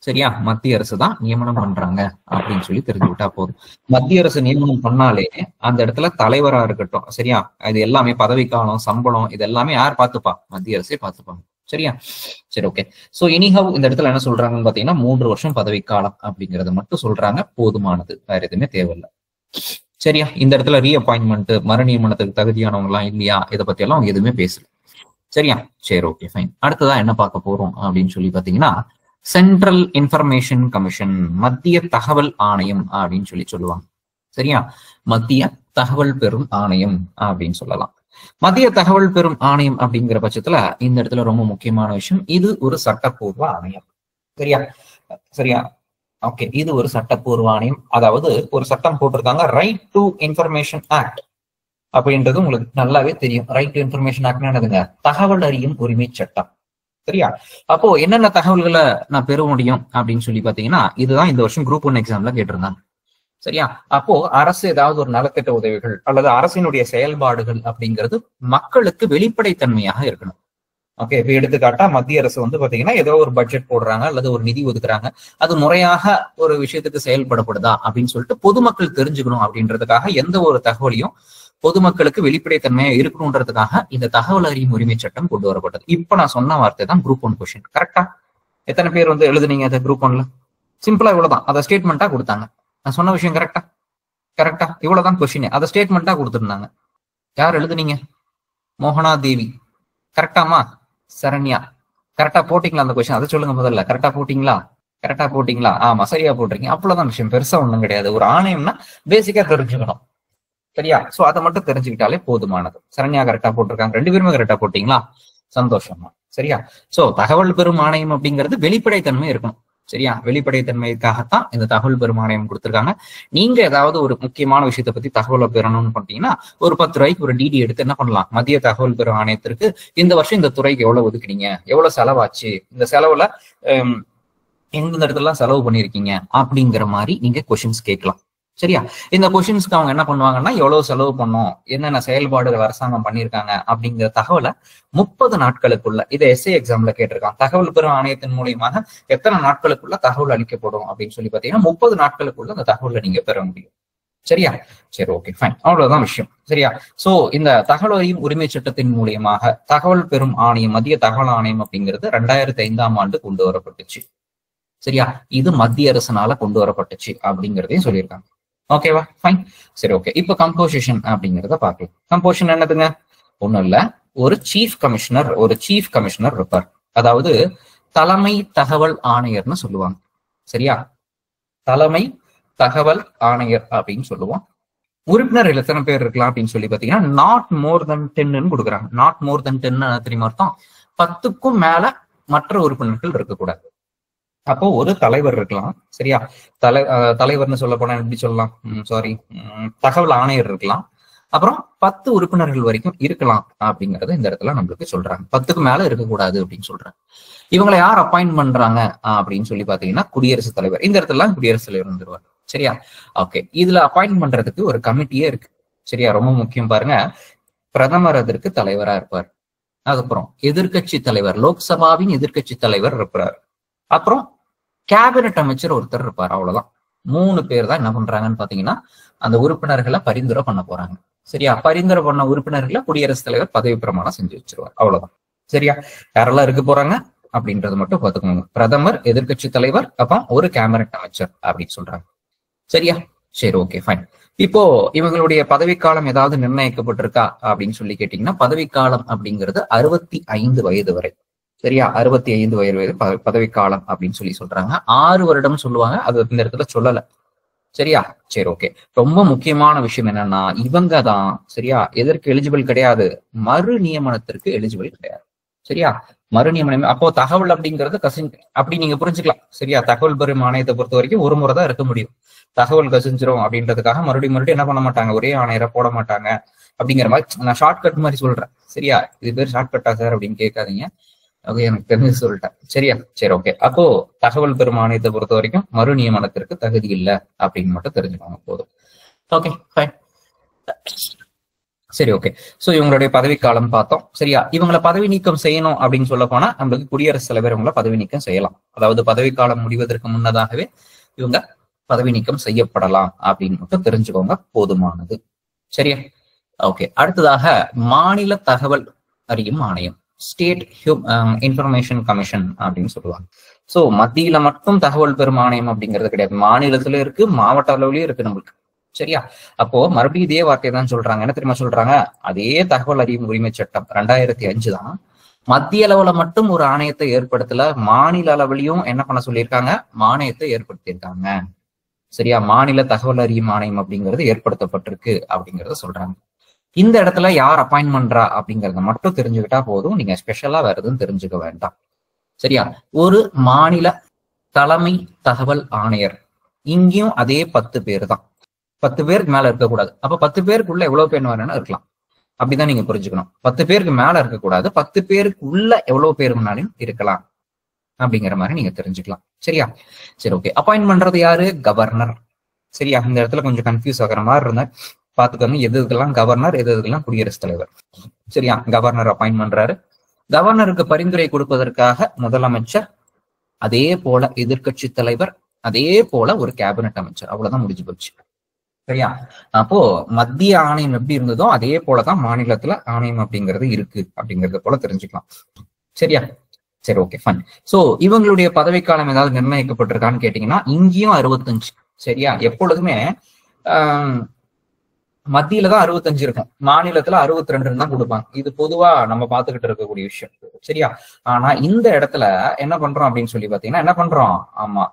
சரியா? மத்திய அரசு தான் நியமனம் பண்றாங்க அப்படின்னு சொல்லி தெரிஞ்சுக்கிட்டா போதும். மத்திய அரசு நியமனம் பண்ணாலே அந்த இடத்துல தலைவரா இருக்கட்டும், சரியா, இது எல்லாமே பதவிக்காலம், சம்பளம், இது எல்லாமே யார் பார்த்துப்பா? மத்திய அரசே பார்த்துப்பாங்க. சரியா? சரி ஓகே. சோ எனிஹவ் இந்த இடத்துல என்ன சொல்றாங்கன்னு பாத்தீங்கன்னா, 3 வருஷம் பதவிக்காலம் அப்படிங்கறத மட்டும் சொல்றாங்க, போதுமானது, வேற எதுவுமே தேவையில்லை. சரியா? இந்த இடத்துல ரீஅப்பாயின்மெண்ட், மறுநியமனத்துக்கு தகுதியானவங்க எல்லாம் இல்லையா, இதை பத்தி எல்லாம் அவங்க எதுவுமே பேசல. சரியா? சரி ஓகே ஃபைன். அடுத்ததான் என்ன பார்க்க போறோம் அப்படின்னு சொல்லி பாத்தீங்கன்னா, சென்ட்ரல் இன்ஃபர்மேஷன் கமிஷன், மத்திய தகவல் ஆணையம் அப்படின்னு சொல்லி சொல்லுவாங்க. சரியா? மத்திய தகவல் பெறும் ஆணையம் அப்படின்னு சொல்லலாம். மத்திய தகவல் பெறும் ஆணையம் அப்படிங்கிற பட்சத்துல இந்த இடத்துல ரொம்ப முக்கியமான விஷயம், இது ஒரு சட்டப்பூர்வ ஆணையம். சரியா? சரியா? ஓகே, இது ஒரு சட்டப்பூர்வ ஆணையம். அதாவது ஒரு சட்டம் போட்டிருக்காங்க, ரைட் டு இன்ஃபர்மேஷன் ஆக்ட் அப்படின்றது உங்களுக்கு நல்லாவே தெரியும். ரைட் டு இன்ஃபர்மேஷன் ஆக்ட் என்னதுங்க? தகவல் அறியும் உரிமை சட்டம். சரியா? அப்போ என்னென்ன தகவல்களை நான் பெற முடியும் அப்படின்னு சொல்லி பாத்தீங்கன்னா, இதுதான் இந்த வருஷம் குரூப் 1 எக்ஸாம்ல கேட்டிருந்தாங்க. சரியா? அப்போ அரசு ஏதாவது ஒரு நலத்திட்ட உதவிகள் அல்லது அரசினுடைய செயல்பாடுகள் அப்படிங்கிறது மக்களுக்கு வெளிப்படைத்தன்மையாக இருக்கணும். ஓகே, இப்ப எடுத்துக்காட்டா மத்திய அரசு வந்து பாத்தீங்கன்னா ஏதோ ஒரு பட்ஜெட் போடுறாங்க அல்லது ஒரு நிதி ஒதுக்குறாங்க, அது முறையாக ஒரு விஷயத்துக்கு செயல்படப்படுதா அப்படின்னு சொல்லிட்டு பொதுமக்கள் தெரிஞ்சுக்கணும் அப்படின்றதுக்காக எந்த ஒரு தகவலையும் பொதுமக்களுக்கு வெளிப்படைத்தன்மையா இருக்கணும்ன்றதுக்காக இந்த தகவல் அறியும் உரிமை சட்டம் கொண்டு வரப்பட்டது. இப்ப நான் சொன்ன வார்த்தை தான் குரூப் 1 கொஸ்டின். கரெக்டா? எத்தனை பேர் வந்து எழுதுனீங்க அதை குரூப் 1ல? சிம்பிளா இவ்வளவுதான், அதை ஸ்டேட்மெண்டா கொடுத்தாங்க. நான் சொன்ன விஷயம் கரெக்டா? கரெக்டா? இவ்வளவுதான் கொஸ்டின், அதை ஸ்டேட்மெண்டா கொடுத்துருந்தாங்க. யார் எழுதுனீங்க? மோகனா தேவி. கரெக்டாமா? சரண்யா. கரெக்டா போட்டீங்களா அந்த கொஸ்டின்? அதை சொல்லுங்க முதல்ல, கரெக்டா போட்டீங்களா? கரெக்டா போட்டீங்களா? ஆமா, சரியா போட்டிருக்கீங்க. அவ்வளவுதான் விஷயம், பெருசா ஒண்ணும் கிடையாது. ஒரு ஆணையம்னா பேசிக்கா தெரிஞ்சுக்கணும். சரியா? சோ அதை மட்டும் தெரிஞ்சுக்கிட்டாலே போதுமானது. சரண்யா கரெக்டா போட்டிருக்காங்க, 2 பேருமே கரெக்டா போட்டீங்களா? சந்தோஷமா. சரியா? சோ தகவல் பெறும் ஆணையம் அப்படிங்கிறது வெளிப்படைத்தன்மை இருக்கணும். சரியா? வெளிப்படைத்தன்மைக்காகத்தான் இந்த தகவல் பெறும் ஆணையம் கொடுத்திருக்காங்க. நீங்க ஏதாவது ஒரு முக்கியமான விஷயத்த பத்தி தகவலை பெறணும்னு பண்ணிட்டீங்கன்னா ஒரு 10 ரூபாய்க்கு ஒரு டிடி எடுத்து என்ன பண்ணலாம், மத்திய தகவல் பெறும் ஆணையத்திற்கு இந்த வருஷம் இந்த துறைக்கு எவ்வளவு ஒதுக்குனீங்க, எவ்வளவு செலவாச்சு, இந்த செலவுல எந்தெந்த இடத்துல செலவு பண்ணிருக்கீங்க அப்படிங்கிற மாதிரி நீங்க கொஸ்டின்ஸ் கேட்கலாம். சரியா? இந்த கொஸ்டின்ஸ்க்கு அவங்க என்ன பண்ணுவாங்கன்னா எவ்வளவு செலவு பண்ணோம், என்னென்ன செயல்பாடுகள் அரசாங்கம் பண்ணியிருக்காங்க அப்படிங்கிற தகவலை 30 நாட்களுக்குள்ள, இதை எஸ்ஏ எக்ஸாம்ல கேட்டிருக்காங்க, தகவல் பெறும் ஆணையத்தின் மூலியமாக எத்தனை நாட்களுக்குள்ள தகவல் அளிக்கப்படும் அப்படின்னு சொல்லி பாத்தீங்கன்னா 30 நாட்களுக்குள்ள அந்த தகவலை நீங்க பெற முடியும். சரியா? சரி, ஓகே, ஃபைன். அவ்வளவுதான் விஷயம். சரியா? சோ இந்த தகவல் அறியும் உரிமை சட்டத்தின் மூலியமாக தகவல் பெறும் ஆணையம், மத்திய தகவல் ஆணையம் அப்படிங்கிறது 2005ஆம் ஆண்டு கொண்டு வரப்பட்டுச்சு. சரியா? இது மத்திய அரசுனால கொண்டு வரப்பட்டுச்சு அப்படிங்கிறதையும் சொல்லியிருக்காங்க. ஓகேவா? ஃபைன். சரி, ஓகே. இப்ப கம்போசிஷன் அப்படிங்கிறத பார்க்கலாம். கம்போசிஷன் என்னதுங்க? ஒண்ணும் இல்ல, ஒரு சீஃப் கமிஷனர் இருப்பார். அதாவது தலைமை தகவல் ஆணையர்னு சொல்லுவாங்க. சரியா? தலைமை தகவல் ஆணையர் அப்படின்னு சொல்லுவோம். உறுப்பினர்கள் எத்தனை பேர் இருக்கலாம் அப்படின்னு சொல்லி பாத்தீங்கன்னா நாட் மோர் தென் 10 கொடுக்குறாங்க. நாட் மோர் தென் 10 தெரியுமா அர்த்தம்? 10க்கும் மேல மற்ற உறுப்பினர்கள் இருக்கக்கூடாது. அப்போ ஒரு தலைவர் இருக்கலாம். சரியா? தலைவர்னு சொல்ல போனா எப்படி சொல்லலாம், தகவல் ஆணையர் இருக்கலாம். அப்புறம் 10 உறுப்பினர்கள் வரைக்கும் இருக்கலாம் அப்படிங்கறத இந்த இடத்துல நம்மளுக்கு சொல்றாங்க. 10க்கு மேல இருக்கக்கூடாது அப்படின்னு சொல்றாங்க. இவங்களை யார் அப்பாயிண்ட் பண்றாங்க அப்படின்னு சொல்லி பாத்தீங்கன்னா குடியரசுத் தலைவர். இந்த இடத்துல குடியரசுத் தலைவர் வந்துருவார். சரியா? ஓகே. இதுல அப்பாயிண்ட் பண்றதுக்கு ஒரு கமிட்டியே இருக்கு. சரியா? ரொம்ப முக்கியம் பாருங்க. பிரதமர் அதற்கு தலைவரா இருப்பார். அதுக்கப்புறம் எதிர்கட்சி தலைவர், லோக்சபாவின் எதிர்கட்சி தலைவர் இருப்பார். அப்புறம் கேபினட் அமைச்சர் ஒருத்தர் இருப்பார். அவ்வளவுதான். 3 பேர் தான் என்ன பண்றாங்கன்னு பாத்தீங்கன்னா அந்த உறுப்பினர்களை பரிந்துரை பண்ண போறாங்க. சரியா? பரிந்துரை பண்ண உறுப்பினர்களை குடியரசுத் தலைவர் பதவி பிரமாணம் செஞ்சு வச்சிருவார். அவ்வளவுதான். சரியா? யாரெல்லாம் இருக்க போறாங்க அப்படின்றது மட்டும் பாத்துக்கோங்க. பிரதமர், எதிர்கட்சி தலைவர், அப்புறம் ஒரு கேபினட் அமைச்சர் அப்படின்னு சொல்றாங்க. சரியா? சரி, ஓகே, ஃபைன். இப்போ இவங்களுடைய பதவிக்காலம் ஏதாவது நிர்ணயிக்கப்பட்டிருக்கா அப்படின்னு சொல்லி கேட்டீங்கன்னா பதவிக்காலம் அப்படிங்கிறது 65 வயது வரை. சரியா? 65 வயது பதவிக்காலம் அப்படின்னு சொல்லி சொல்றாங்க. 6 வருடம் சொல்லுவாங்க, அது இந்த இடத்துல சொல்லல. சரியா? சரி, ஓகே. ரொம்ப முக்கியமான விஷயம் என்னன்னா இவங்க தான் சரியா எதற்கு எலிஜிபிள் கிடையாது, மறு நியமனத்திற்கு எலிஜிபிள் கிடையாது. சரியா? மறு நியமனம் அப்போ தகவல் அப்படிங்கிறது அப்படி நீங்க புரிஞ்சுக்கலாம். சரியா? தகவல் பெறும் ஆணையத்தை பொறுத்த வரைக்கும் ஒரு முறை தான் இருக்க முடியும். தகவல் கசிஞ்சிரும் அப்படின்றதுக்காக மறுபடியும் என்ன பண்ண மாட்டாங்க, ஒரே ஆணையரை போட மாட்டாங்க அப்படிங்கிற மாதிரி நான் ஷார்ட்கட் மாதிரி சொல்றேன். சரியா? இது பேர் ஷார்ட்கட்டா சார் அப்படின்னு கேட்காதீங்க. ஓகே, எனக்கு தெரிஞ்சு சொல்லிட்டேன். சரியா? சரி, ஓகே. அப்போ தகவல் பெறும் ஆணையத்தை பொறுத்த வரைக்கும் மறு நியமனத்திற்கு தகுதி இல்லை அப்படின்னு மட்டும் தெரிஞ்சுக்கோங்க போதும். Okay, fine. சரி, ஓகே. சோ இவங்களுடைய பதவிக்காலம் பார்த்தோம். சரியா? இவங்களை பதவி நீக்கம் செய்யணும் அப்படின்னு சொல்ல போனா நம்மளுக்கு குடியரசுத் தலைவர் இவங்களை பதவி நீக்கம் செய்யலாம். அதாவது பதவிக்காலம் முடிவதற்கு முன்னதாகவே இவங்க பதவி நீக்கம் செய்யப்படலாம் அப்படின்னு மட்டும் தெரிஞ்சுக்கோங்க, போதுமானது. சரியா? ஓகே. அடுத்ததாக மாநில தகவல் அறியும் ஆணையம், ஸ்டேட் இன்ஃபர்மேஷன் கமிஷன் அப்படின்னு சொல்லுவாங்க. சோ மத்தியில மட்டும் தகவல் பெறும் ஆணையம் அப்படிங்கிறது கிடையாது, மாநிலத்துல இருக்கு, மாவட்ட அளவுலயும் இருக்கு நம்மளுக்கு. சரியா? அப்போ மறுபடியும் இதே வார்த்தையை தான் சொல்றாங்க. என்ன தெரியுமா சொல்றாங்க? அதே தகவல் அறியும் உரிமை சட்டம் 2005 தான். மத்திய அளவுல மட்டும் ஒரு ஆணையத்தை ஏற்படுத்தல, மாநில அளவுலயும் என்ன பண்ண சொல்லியிருக்காங்க, ஆணையத்தை ஏற்படுத்தியிருக்காங்க. சரியா? மாநில தகவல் அறியும் ஆணையம் அப்படிங்கிறது ஏற்படுத்தப்பட்டிருக்கு அப்படிங்கறத சொல்றாங்க. இந்த இடத்துல யார் அப்பாயின்ட் பண்றா அப்படிங்கறத மட்டும் தெரிஞ்சுக்கிட்டா போதும், நீங்க ஸ்பெஷலா வேற எதுவும் தெரிஞ்சுக்க வேண்டாம். சரியா? ஒரு மாநில தலைமை தகவல் ஆணையர், இங்கேயும் அதே 10 பேர் தான். 10 பேருக்கு மேல இருக்கக்கூடாது. அப்ப 10 பேருக்குள்ள எவ்வளவு பேர் வேணும்னா இருக்கலாம், அப்படிதான் நீங்க புரிஞ்சுக்கணும். 10 பேருக்கு மேல இருக்கக்கூடாது, 10 பேருக்கு உள்ள எவ்வளவு பேர் முன்னாடியும் இருக்கலாம் அப்படிங்கிற மாதிரி நீங்க தெரிஞ்சுக்கலாம். சரியா? சரி, ஓகே. அப்பாயின்ட் பண்றது யாரு? கவர்னர். சரியா? இந்த இடத்துல கொஞ்சம் கன்ஃபியூஸ் ஆகிற மாதிரி இருந்தா பாத்துக்கோங்க, எதுக்கெல்லாம் கவர்னர், எதுக்கெல்லாம் குடியரசுத் தலைவர். சரியா? கவர்னர் அப்பாயின்ட் பண்றாரு. கவர்னருக்கு பரிந்துரை கொடுப்பதற்காக முதலமைச்சர், அதே போல எதிர்கட்சி தலைவர், அதே போல ஒரு கேபினட் அமைச்சர். அவ்வளவுதான், முடிஞ்சு போச்சு. சரியா? அப்போ மத்திய ஆணையம் எப்படி இருந்ததோ அதே போலதான் மாநிலத்துல ஆணையம் அப்படிங்கிறது இருக்கு அப்படிங்கறத போல தெரிஞ்சுக்கலாம். சரியா? சரி, ஓகே, ஃபைன். சோ இவங்களுடைய பதவிக்காலம் ஏதாவது நிர்ணயிக்கப்பட்டிருக்கான்னு கேட்டீங்கன்னா இங்கேயும் 65. சரியா? எப்பொழுதுமே மத்தியில தான் 65 இருக்கும், மாநிலத்துல 62 தான் கொடுப்பாங்க. இது பொதுவா நம்ம பாத்துக்கிட்டு இருக்கக்கூடிய விஷயம். சரியா? ஆனா இந்த இடத்துல என்ன பண்றோம் அப்படின்னு சொல்லி பாத்தீங்கன்னா என்ன பண்றோம், ஆமா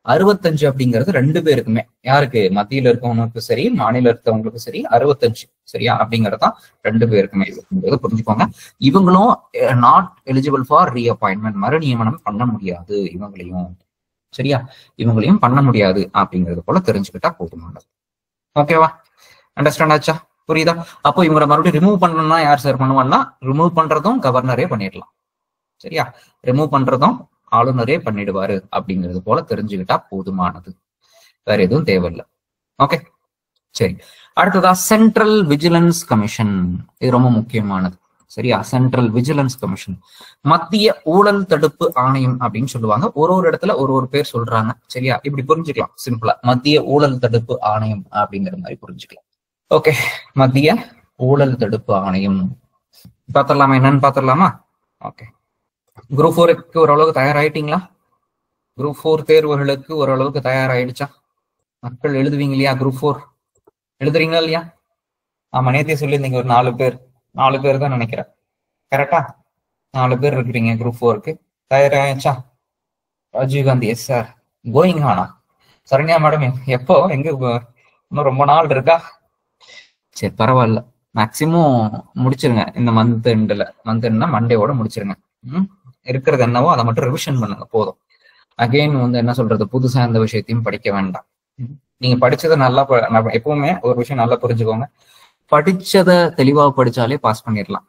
65 அப்படிங்கிறது 2 பேருக்குமே, யாருக்கு, மத்தியில இருக்கவங்களுக்கு சரி மாநில இருக்கவங்களுக்கு சரி 65. சரியா? அப்படிங்கறதுதான் 2 பேருக்குமே புரிஞ்சுக்கோங்க. இவங்களும் நாட் எலிஜிபிள் ஃபார் ரீஅப்பாயின்மெண்ட், மறு நியமனம் பண்ண முடியாது இவங்களையும். சரியா? இவங்களையும் பண்ண முடியாது அப்படிங்கிறது போல தெரிஞ்சுக்கிட்டா போதுமானது. ஓகேவா? அண்டர்ஸ்டாண்ட் ஆச்சா? புரியுதா? அப்போ இவங்களை மறுபடியும் ரிமூவ் பண்ணணும்னா யார் சார் பண்ணுவான்னா, ரிமூவ் பண்றதும் கவர்னரே பண்ணிடலாம். சரியா? ரிமூவ் பண்றதும் ஆளுநரே பண்ணிடுவாரு அப்படிங்கிறது போல தெரிஞ்சுக்கிட்டா போதுமானது, வேற எதுவும் தேவையில்லை. ஓகே, சரி. அடுத்ததா சென்ட்ரல் விஜிலன்ஸ் கமிஷன். இது ரொம்ப முக்கியமானது. சரியா? சென்ட்ரல் விஜிலன்ஸ் கமிஷன், மத்திய ஊழல் தடுப்பு ஆணையம் அப்படின்னு சொல்லுவாங்க. ஒரு இடத்துல ஒரு பேர் சொல்றாங்க. சரியா? இப்படி புரிஞ்சுக்கலாம் சிம்பிளா, மத்திய ஊழல் தடுப்பு ஆணையம் அப்படிங்கிற மாதிரி புரிஞ்சுக்கலாம். ஓகே, மத்திய ஊழல் தடுப்பு ஆணையம் பாத்திரலாமா, என்னன்னு பாத்திரலாமா? ஓகே, குரூப் 4க்கு ஓரளவுக்கு தயாராயிட்டீங்களா? குரூப் 4 தேர்வுகளுக்கு ஓரளவுக்கு தயாராயிடுச்சா? மக்கள் எழுதுவீங்க இல்லையா? குரூப் 4 எழுதுறீங்களா இல்லையா? ஆமா, நேத்தே சொல்லியிருந்தீங்க ஒரு 4 பேர் தான் நினைக்கிறேன். கரெக்டா? 4 பேர் இருக்கிறீங்க குரூப் 4க்கு. தயாராயிடுச்சா? Rajiv Gandhi, yes sir. Going ஆனா சரண்யா மேடம், எப்போ, எங்க, இன்னும் ரொம்ப நாள் இருக்கா? சரி, பரவாயில்ல, மேக்சிமம் முடிச்சிருங்க இந்த மந்த் எண்ட்னா மண்டேவோட முடிச்சிருங்க. இருக்கிறது என்னவோ அதை மட்டும் ரிவிஷன் பண்ணுங்க போதும். அகெயின் என்ன சொல்றது, புதுசா எந்த விஷயத்தையும் படிக்க வேண்டாம். நீங்க படிச்சதை நல்லா எப்பவுமே ஒரு விஷயம் நல்லா புரிஞ்சுக்கோங்க, படிச்சதை தெளிவா படிச்சாலே பாஸ் பண்ணிடலாம்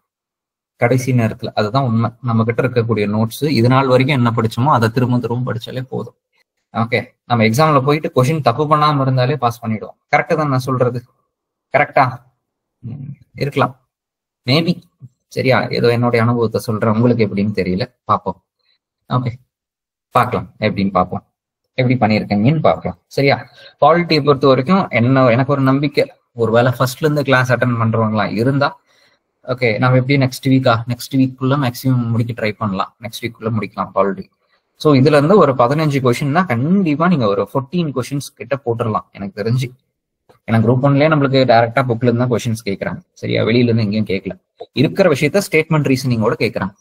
கடைசி நேரத்துல. அதுதான் உண்மை. நம்ம கிட்ட இருக்கக்கூடிய நோட்ஸ் இது நாள் வரைக்கும் என்ன படிச்சோமோ அதை திரும்ப படிச்சாலே போதும். ஓகே, நம்ம எக்ஸாம்ல போயிட்டு கொஸ்டின் தப்பு பண்ணாம இருந்தாலே பாஸ் பண்ணிடுவோம். கரெக்டா தான் நான் சொல்றது? கரெக்டா இருக்கலாம் மேபி. சரியா? ஏதோ என்னுடைய அனுபவத்தை சொல்றேன், உங்களுக்கு எப்படின்னு தெரியல, பார்ப்போம். ஓகே, பார்க்கலாம் எப்படின்னு பார்ப்போம், எப்படி பண்ணியிருக்கீங்கன்னு பார்க்கலாம். சரியா? பாலிட்டியை பொறுத்த வரைக்கும் எனக்கு ஒரு நம்பிக்கை, ஒருவேளை ஃபர்ஸ்ட்ல இருந்து கிளாஸ் அட்டன் பண்றவங்களா இருந்தா ஓகே, நம்ம எப்படி நெக்ஸ்ட் வீக்குள்ள மேக்ஸிமம் முடிக்க ட்ரை பண்ணலாம். நெக்ஸ்ட் வீக்குள்ள முடிக்கலாம் பாலிட்டி. ஸோ இதுல இருந்து ஒரு 15 கொஸ்டின்னா கண்டிப்பா நீங்க ஒரு 14 கொஸ்டின்ஸ் கிட்ட போட்டுடலாம் எனக்கு தெரிஞ்சு. ஏன்னா குரூப் 1லயே நம்மளுக்கு டைரக்டா புக்ல இருந்து தான் கொஸ்டின்ஸ் கேட்கறாங்க. சரியா? வெளியில இருந்து எங்கேயும் கேட்கல, இருக்கிற விஷயத்த ஸ்டேட்மெண்ட் ரீசனிங்கோட கேட்கறாங்க.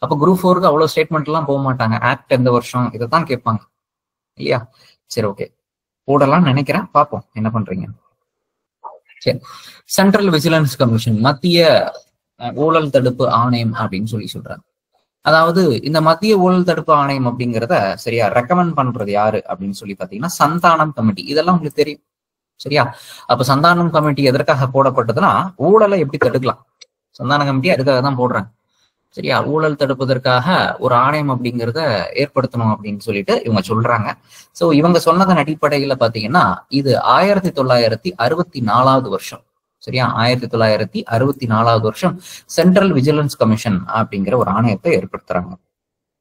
அப்ப குரூப் 4க்கு அவ்வளவு ஸ்டேட்மெண்ட் எல்லாம் போக மாட்டாங்க, ஆக்ட் எந்த வருஷம் இதைத்தான் கேட்பாங்க இல்லையா? சரி, ஓகே, போடலாம்னு நினைக்கிறேன், பார்ப்போம் என்ன பண்றீங்க. சரி, சென்ட்ரல் விஜிலன்ஸ் கமிஷன், மத்திய ஊழல் தடுப்பு ஆணையம் அப்படின்னு சொல்றாங்க. அதாவது இந்த மத்திய ஊழல் தடுப்பு ஆணையம் அப்படிங்கிறத சரியா ரெக்கமெண்ட் பண்றது யாரு அப்படின்னு சொல்லி பாத்தீங்கன்னா சந்தானம் கமிட்டி. இதெல்லாம் உங்களுக்கு தெரியும். சரியா? அப்ப சந்தானம் கமிட்டி எதற்காக போடப்பட்டதுன்னா ஊழலை எப்படி தடுக்கலாம், சந்தான கமிட்டி அதுக்காக தான் போடுறாங்க. சரியா? ஊழல் தடுப்பதற்காக ஒரு ஆணையம் அப்படிங்கிறத ஏற்படுத்தணும் அப்படின்னு சொல்லிட்டு இவங்க சொல்றாங்க. சோ இவங்க சொன்னதன் அடிப்படையில பாத்தீங்கன்னா இது 1964 வருஷம். சரியா? 1964 வருஷம் சென்ட்ரல் விஜிலன்ஸ் கமிஷன் அப்படிங்கிற ஒரு ஆணையத்தை ஏற்படுத்துறாங்க.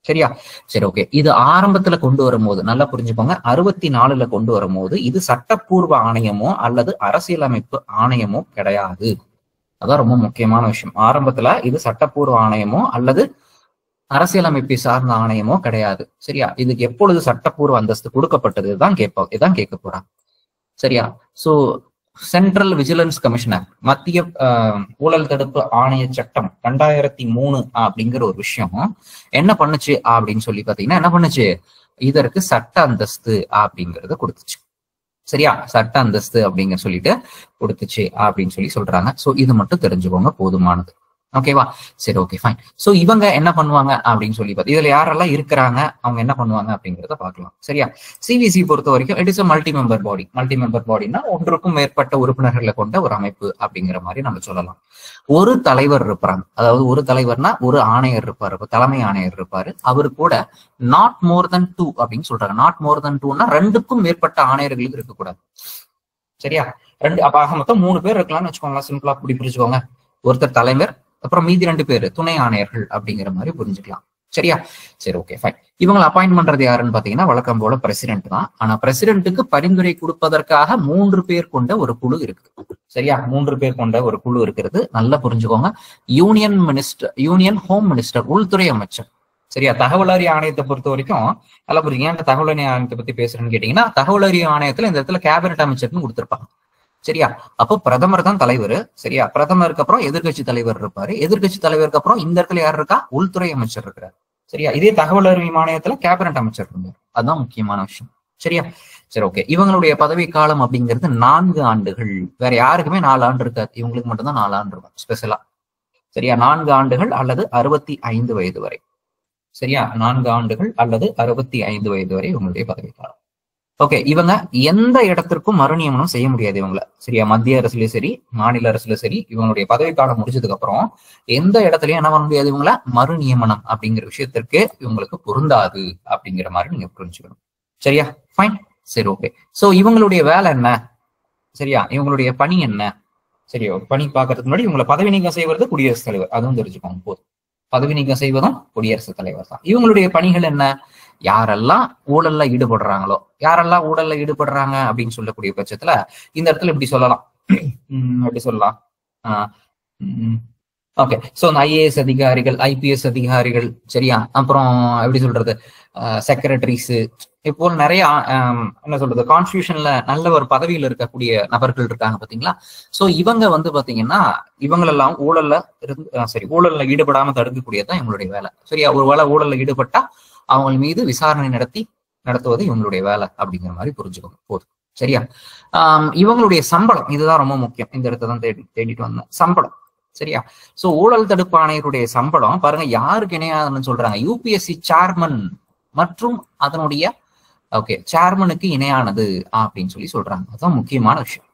சரியா? சரி, ஓகே. இது ஆரம்பத்துல கொண்டு வரும்போது நல்லா புரிஞ்சுக்கோங்க, 64ல கொண்டு வரும்போது இது சட்டப்பூர்வ ஆணையமோ அல்லது அரசியலமைப்பு ஆணையமோ கிடையாது. அதான் ரொம்ப முக்கியமான விஷயம். ஆரம்பத்துல இது சட்டப்பூர்வ ஆணையமோ அல்லது அரசியலமைப்பை சார்ந்த ஆணையமோ கிடையாது. சரியா? இதுக்கு எப்பொழுது சட்டப்பூர்வ அந்தஸ்து கொடுக்கப்பட்டது இதான் கேட்க போறாங்க. சரியா? சோ சென்ட்ரல் விஜிலன்ஸ் கமிஷனர், மத்திய ஊழல் தடுப்பு ஆணைய சட்டம் 2003 அப்படிங்கிற ஒரு விஷயம் என்ன பண்ணுச்சு அப்படின்னு சொல்லி பாத்தீங்கன்னா என்ன பண்ணுச்சு, இதற்கு சட்ட அந்தஸ்து அப்படிங்கறத கொடுத்துச்சு. சரியா? சட்ட அந்தஸ்து அப்படிங்க சொல்லிட்டு கொடுத்துச்சு அப்படின்னு சொல்றாங்க. சோ இது மட்டும் தெரிஞ்சுக்கோங்க, போதுமானது. ஓகேவா? சரி, ஓகே, ஃபைன். சோ இவங்க என்ன பண்ணுவாங்க அப்படின்னு சொல்லி பார்த்து இதுல யாரெல்லாம் இருக்கிறாங்க, அவங்க என்ன பண்ணுவாங்க அப்படிங்கிறத பார்க்கலாம். சரியா? சிவிசி பொறுத்த வரைக்கும் it is a multi member body. Multi member பாடினா ஒன்றுக்கும் மேற்பட்ட உறுப்பினர்களை கொண்ட ஒரு அமைப்பு அப்படிங்கிற மாதிரி நம்ம சொல்லலாம். ஒரு தலைவர் இருப்பாங்க, அதாவது ஒரு தலைவர்னா ஒரு ஆணையர் இருப்பாரு, தலைமை ஆணையர் இருப்பாரு. அவரு கூட நாட் மோர் தென் 2 அப்படின்னு சொல்றாங்க. நாட் மோர் தென் 2னா 2க்கும் மேற்பட்ட ஆணையர்களுக்கு இருக்கக்கூடாது. சரியா? அப்ப மொத்தம் 3 பேர் இருக்கலாம்னு வச்சுக்கோங்களேன். சிம்பிளா அப்படி புரிஞ்சுக்கோங்க. ஒருத்தர் தலைவர், அப்புறம் மீதி 2 பேர் துணை ஆணையர்கள் அப்படிங்கிற மாதிரி புரிஞ்சுக்கலாம். சரியா? சரி, ஓகே, ஃபைன். இவங்களை அப்பாயிண்ட் பண்றது யாருன்னு பாத்தீங்கன்னா வழக்கம் போல பிரசிடென்ட் தான். ஆனா பிரசிடென்ட்டுக்கு பரிந்துரை கொடுப்பதற்காக 3 பேர் கொண்ட ஒரு குழு இருக்கு. சரியா? 3 பேர் கொண்ட ஒரு குழு இருக்கிறது நல்லா புரிஞ்சுக்கோங்க. யூனியன் ஹோம் மினிஸ்டர், உள்துறை அமைச்சர். சரியா? தகவல் அறிய ஆணையத்தை பொறுத்த வரைக்கும் நல்லா புரியுங்க. ஏன் தகவல் அறிய ஆணையத்தை பத்தி பேசுறேன்னு கேட்டீங்கன்னா தகவல் அறிய ஆணையத்துல இந்த இடத்துல கேபினட் அமைச்சர்னு கொடுத்திருப்பாங்க. சரியா? அப்போ பிரதமர் தான் தலைவர். சரியா? பிரதமருக்கு அப்புறம் எதிர்கட்சி தலைவர் இருப்பாரு. எதிர்கட்சி தலைவருக்கு அப்புறம் இந்த இடத்துல யார் இருக்கா? உள்துறை அமைச்சர் இருக்கிறார். சரியா? இதே தகவல் அறிவியல் ஆணையத்துல கேபினட் அமைச்சர் இருந்தார். அதுதான் முக்கியமான விஷயம். சரியா? சரி, ஓகே. இவங்களுடைய பதவி காலம் அப்படிங்கிறது 4 ஆண்டுகள். வேற யாருக்குமே 4 ஆண்டு இருக்காது, இவங்களுக்கு மட்டும்தான் 4 ஆண்டு இருக்கும் ஸ்பெஷலா. சரியா? 4 ஆண்டுகள் அல்லது 65 வயது வரை. சரியா? 4 ஆண்டுகள் அல்லது 65 வயது வரை இவங்களுடைய பதவி காலம். ஓகே. இவங்க எந்த இடத்திற்கும் மறுநியமனம் செய்ய முடியாது இவங்கள. சரியா? மத்திய அரசுலயும் சரி, மாநில அரசுல சரி, இவங்களுடைய பதவி காலம் முடிஞ்சதுக்கு அப்புறம் எந்த இடத்துலயும் என்ன பண்ண முடியாது, இவங்கள மறுநியமனம் அப்படிங்கிற விஷயத்திற்கு இவங்களுக்கு பொருந்தாது அப்படிங்கிற மாதிரி நீங்க புரிஞ்சுக்கணும். சரியா? ஃபைன். சரி, ஓகே. சோ இவங்களுடைய வேலை என்ன? சரியா? இவங்களுடைய பணி என்ன? சரியா? பணி பார்க்கறதுக்கு முன்னாடி இவங்களை பதவி நீக்கம் செய்வது குடியரசுத் தலைவர், அதுவும் தெரிஞ்சுக்கோங்க போதும். பதவி நீக்கம் செய்வதும் குடியரசுத் தலைவர் தான். இவங்களுடைய பணிகள் என்ன? யாரெல்லாம் ஊழல்ல ஈடுபடுறாங்களோ, யாரெல்லாம் ஊழல்ல ஈடுபடுறாங்க அப்படின்னு சொல்லக்கூடிய பட்சத்துல இந்த இடத்துல இப்படி சொல்லலாம், எப்படி சொல்லலாம்? ஓகே. சோ இந்த IAS அதிகாரிகள், IPS அதிகாரிகள், சரியா? அப்புறம் எப்படி சொல்றது, செக்ரட்டரிஸ், இப்போ நிறைய என்ன சொல்றது, கான்ஸ்டிடியூஷன்ல நல்ல ஒரு பதவியில் இருக்கக்கூடிய நபர்கள் இருக்காங்க பாத்தீங்களா? சோ இவங்க வந்து பாத்தீங்கன்னா இவங்களெல்லாம் ஊழல்ல இருந்து ஊழல்ல ஈடுபடாம தடுக்கக்கூடியதான் இவங்களுடைய வேலை. சரியா? ஒரு வேலை ஊழல்ல ஈடுபட்டா அவங்க மீது விசாரணை நடத்துவது இவங்களுடைய வேலை அப்படிங்கிற மாதிரி புரிஞ்சுக்கோங்க போதும். சரியா? இவங்களுடைய சம்பளம், இதுதான் ரொம்ப முக்கியம். இந்த இடத்த தான் தேடிட்டு வந்தேன், சம்பளம். சரியா? சோ ஊழல் தடுப்பு ஆணையருடைய சம்பளம் பாருங்க யாருக்கு இணையாதுன்னு சொல்றாங்க, UPSC சேர்மன் மற்றும் அதனுடைய சேர்மனுக்கு இணையானது அப்படின்னு சொல்றாங்க. அதுதான் முக்கியமான விஷயம்.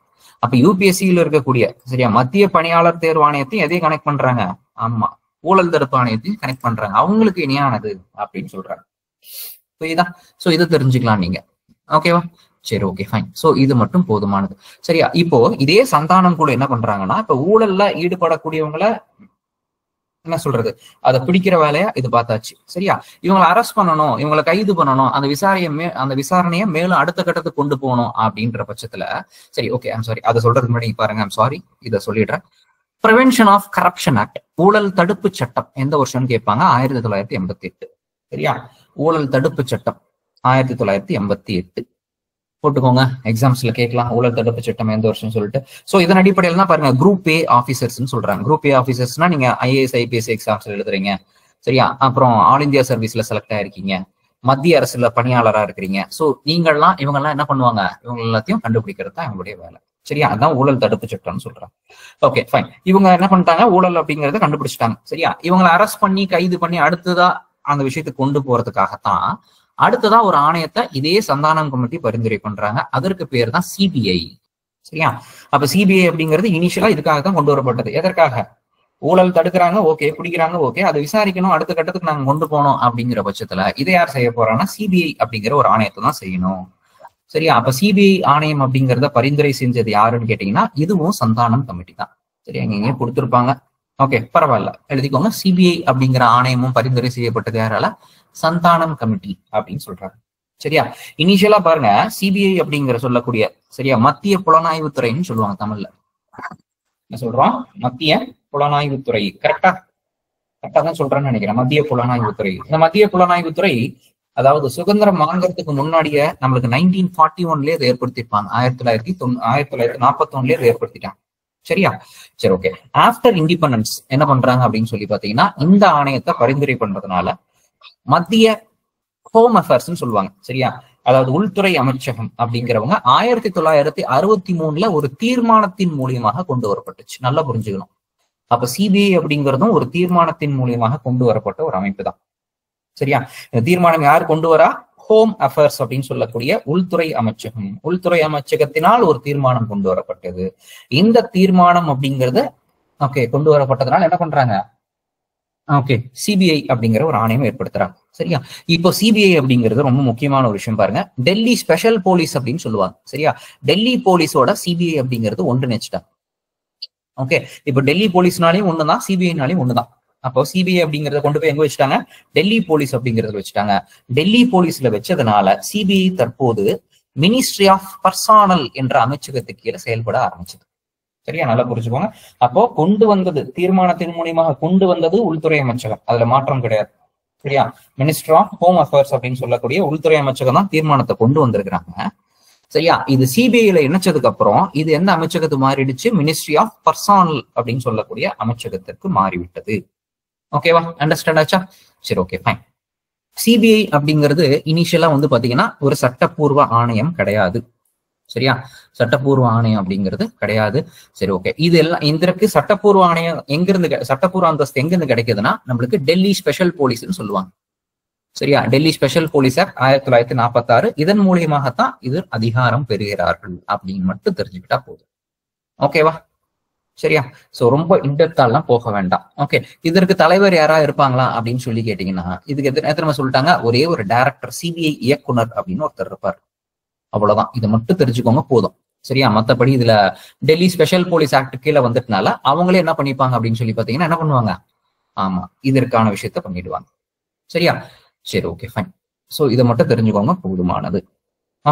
அப்ப UPSCல இருக்கக்கூடிய சரியா மத்திய பணியாளர் தேர்வு ஆணையத்தையும் எதையும் கனெக்ட் பண்றாங்க? ஆமா, ஊழல் தடுப்பு ஆணையத்தையும் கனெக்ட் பண்றாங்க. அவங்களுக்கு இணையானது அப்படின்னு சொல்றாங்க. புரியுதா? சோ இதை தெரிஞ்சுக்கலாம் நீங்க. ஓகேவா? சரி, ஓகே, ஃபைன். சோ இது மட்டும் போதுமானது. சரியா? இப்போ இதே சந்தானம் கூட என்ன பண்றாங்கன்னா, இப்ப ஊழல்ல ஈடுபடக்கூடியவங்களை என்ன சொல்றது, அதை பிடிக்கிற வேலையா இது பார்த்தாச்சு. சரியா? இவங்களை அரெஸ்ட் பண்ணணும், இவங்களை கைது பண்ணணும், அந்த விசாரணையை மேலும் அடுத்த கட்டத்துக்கு கொண்டு போகணும் அப்படின்ற பட்சத்துல சரி, ஓகே, ஐம் சாரி, அதை சொல்றதுக்கு முன்னாடி பாருங்க, ஐம் சாரி, இதை சொல்லிடுறேன். பிரிவென்ஷன் ஆஃப் கரப்ஷன் ஆக்ட், ஊழல் தடுப்பு சட்டம் எந்த வருஷம்னு கேட்பாங்க? 1988. சரியா? ஊழல் தடுப்பு சட்டம் 1988 போட்டுக்கோங்க, எக்ஸாம்ஸ்ல கேட்கலாம். ஊழல் தடுப்பு சட்டம் எந்த வருஷம் சொல்லிட்டு. சோ இதன் அடிப்படையில் தான் பாருங்க குரூப் A ஆபீசர்ஸ் சொல்றாங்க. குரூப் A ஆபீசர்ஸ்னா நீங்க IAS IPS எக்ஸாம்ஸ் எழுதுறீங்க. சரியா? அப்புறம் ஆல் இந்தியா சர்வீஸ்ல செலக்ட் ஆயிருக்கீங்க, மத்திய அரசுல பணியாளரா இருக்கிறீங்க. சோ இவங்கெல்லாம் என்ன பண்ணுவாங்க? இவங்க எல்லாத்தையும் கண்டுபிடிக்கிறது தான் இவங்களுடைய வேலை. சரியா? அதான் ஊழல் தடுப்பு சட்டம்னு சொல்றாங்க. Okay, fine. இவங்க என்ன பண்ணிட்டாங்க? ஊழல் அப்படிங்கறத கண்டுபிடிச்சிட்டாங்க. சரியா? இவங்களை அரெஸ்ட் பண்ணி கைது பண்ணி அடுத்ததா அந்த விஷயத்தை கொண்டு போறதுக்காகத்தான் அடுத்ததா ஒரு ஆணையத்தை இதே சந்தானம் கமிட்டி பரிந்துரை பண்றாங்க. அதற்கு பேர் தான் CBI. சரியா? அப்ப CBI அப்படிங்கிறது இனிஷியலா இதுக்காக தான் கொண்டு வரப்பட்டது. எதற்காக? ஊழல் தடுக்கிறாங்க, ஓகே, பிடிக்கிறாங்க, ஓகே, அதை விசாரிக்கணும், அடுத்த கட்டத்துக்கு நாங்க கொண்டு போனோம் அப்படிங்கிற பட்சத்துல இதை யார் செய்ய போறாங்கன்னா CBI அப்படிங்கிற ஒரு ஆணையத்தை தான் செய்யணும். சரியா? அப்ப CBI ஆணையம் அப்படிங்கிறத பரிந்துரை செஞ்சது யாருன்னு கேட்டீங்கன்னா இதுவும் சந்தானம் கமிட்டி தான். சரியா? இங்க கொடுத்துருப்பாங்க. ஓகே, பரவாயில்ல, எழுதிக்கோங்க. CBI அப்படிங்கிற ஆணையமும் பரிந்துரை செய்யப்பட்டது யாரால? சந்தானம் கமிட்டி அப்படின்னு சொல்றாங்க. சரியா? இனிஷியலா பாருங்க, CBI அப்படிங்கிற சொல்லக்கூடிய சரியா மத்திய புலனாய்வுத்துறைன்னு சொல்லுவாங்க தமிழ்ல. என்ன சொல்றோம்? மத்திய புலனாய்வுத்துறை. கரெக்டா தான் சொல்றேன்னு நினைக்கிறேன். மத்திய புலனாய்வுத்துறை. இந்த மத்திய புலனாய்வுத்துறை அதாவது சுதந்திரம் வாங்கறதுக்கு முன்னாடியே நம்மளுக்கு 1941லயே இதை ஏற்படுத்திருப்பாங்க. 1941லயே இதை ஏற்படுத்திட்டாங்க. சரியா? சரி, ஓகே. ஆஃப்டர் இண்டிபெண்டன்ஸ் என்ன பண்றாங்க அப்படின்னு சொல்லி பாத்தீங்கன்னா இந்த ஆணையத்தை பரிந்துரை பண்றதுனால மத்திய ஹோம் அஃபேர்ஸ் சொல்லுவாங்க. சரியா? அதாவது உள்துறை அமைச்சகம் அப்படிங்கிறவங்க 1963ல ஒரு தீர்மானத்தின் மூலியமாக கொண்டு வரப்பட்டுச்சு. நல்லா புரிஞ்சுக்கணும். அப்ப CBI அப்படிங்கிறதும் ஒரு தீர்மானத்தின் மூலியமாக கொண்டு வரப்பட்ட ஒரு அமைப்பு தான். சரியா? இந்த தீர்மானம் யார் கொண்டு வரா? ஹோம் அஃபேர்ஸ் அப்படின்னு சொல்லக்கூடிய உள்துறை அமைச்சகம். உள்துறை அமைச்சகத்தினால் ஒரு தீர்மானம் கொண்டு வரப்பட்டது. இந்த தீர்மானம் அப்படிங்கிறது கொண்டு வரப்பட்டதுனால என்ன பண்றாங்க? CBI அப்படிங்கிற ஒரு ஆணையம் ஏற்படுத்துறாங்க. சரியா? இப்போ CBI அப்படிங்கிறது ரொம்ப முக்கியமான ஒரு விஷயம் பாருங்க. டெல்லி ஸ்பெஷல் போலீஸ் அப்படின்னு சொல்லுவாங்க. சரியா? டெல்லி போலீஸோட CBI அப்படிங்கிறது ஒன்றிணைச்சிட்டாங்க. ஓகே, இப்போ டெல்லி போலீஸ்னாலையும் ஒண்ணுதான், CBI-னாலையும் ஒண்ணுதான். அப்போ CBI அப்படிங்கறத கொண்டு போய் எங்க வச்சுட்டாங்க? டெல்லி போலீஸ் அப்படிங்கறத வச்சுட்டாங்க. டெல்லி போலீஸ்ல வச்சதுனால CBI தற்போது மினிஸ்ட்ரி ஆஃப் பர்சனல் என்ற அமைச்சகத்துக்கு கீழே செயல்பட ஆரம்பிச்சது. சரியா? நல்லா புரிஞ்சுக்கோங்க. அப்போ கொண்டு வந்தது தீர்மானத்தின் மூலியமாக கொண்டு வந்தது உள்துறை அமைச்சகம், அதுல மாற்றம் கிடையாது. சரியா? மினிஸ்டர் ஆஃப் ஹோம் அஃபேர்ஸ் அப்படின்னு சொல்லக்கூடிய உள்துறை அமைச்சகம் தான் தீர்மானத்தை கொண்டு வந்திருக்கிறாங்க. சரியா? இது சிபிஐல இணைச்சதுக்கு அப்புறம் இது எந்த அமைச்சகத்து மாறிடுச்சு? மினிஸ்ட்ரி ஆஃப் பர்சனல் அப்படின்னு சொல்லக்கூடிய அமைச்சகத்திற்கு மாறிவிட்டது. ஓகேவா? அண்டர்ஸ்டாண்ட் ஆச்சா? சரி, ஓகே, ஃபைன். சிபிஐ அப்படிங்கிறது இனிஷியலா வந்து பாத்தீங்கன்னா ஒரு சட்டப்பூர்வ ஆணையம் கிடையாது. சரியா? சட்டப்பூர்வ ஆணையம் அப்படிங்கிறது கிடையாது. சரி, ஓகே. இது எல்லாம் இதற்கு சட்டப்பூர்வ ஆணையம் எங்கிருந்து, சட்டப்பூர்வ அந்தஸ்து எங்கிருந்து கிடைக்குதுன்னா நம்மளுக்கு டெல்லி ஸ்பெஷல் போலீஸ்ன்னு சொல்லுவாங்க. சரியா? Delhi special police act 1946. இதன் மூலியமாகத்தான் இது அதிகாரம் பெறுகிறார்கள் அப்படின்னு மட்டும் தெரிஞ்சுக்கிட்டா போதும். ஓகேவா? சரியா? சோ ரொம்ப இன்டெப்தாலாம் போக வேண்டாம். ஓகே, இதற்கு தலைவர் யாரா இருப்பாங்களா அப்படின்னு சொல்லி கேட்டீங்கன்னா இதுக்கு எத்தனை சொல்லிட்டாங்க? ஒரே ஒரு டைரக்டர், சிபிஐ இயக்குனர் அப்படின்னு ஒருத்தர் இருப்பார். அவ்வளவுதான். இதை மட்டும் தெரிஞ்சுக்கோங்க போதும். சரியா? மத்தபடி இதுல டெல்லி ஸ்பெஷல் போலீஸ் ஆக்ட் கீழே வந்துட்டனால அவங்களே என்ன பண்ணிப்பாங்க அப்படின்னு சொல்லி பாத்தீங்கன்னா என்ன பண்ணுவாங்க? ஆமா, இதற்கான விஷயத்த பண்ணிடுவாங்க. சரியா? சரி, ஓகே, ஃபைன். சோ இதை மட்டும் தெரிஞ்சுக்கோங்க போதுமானது.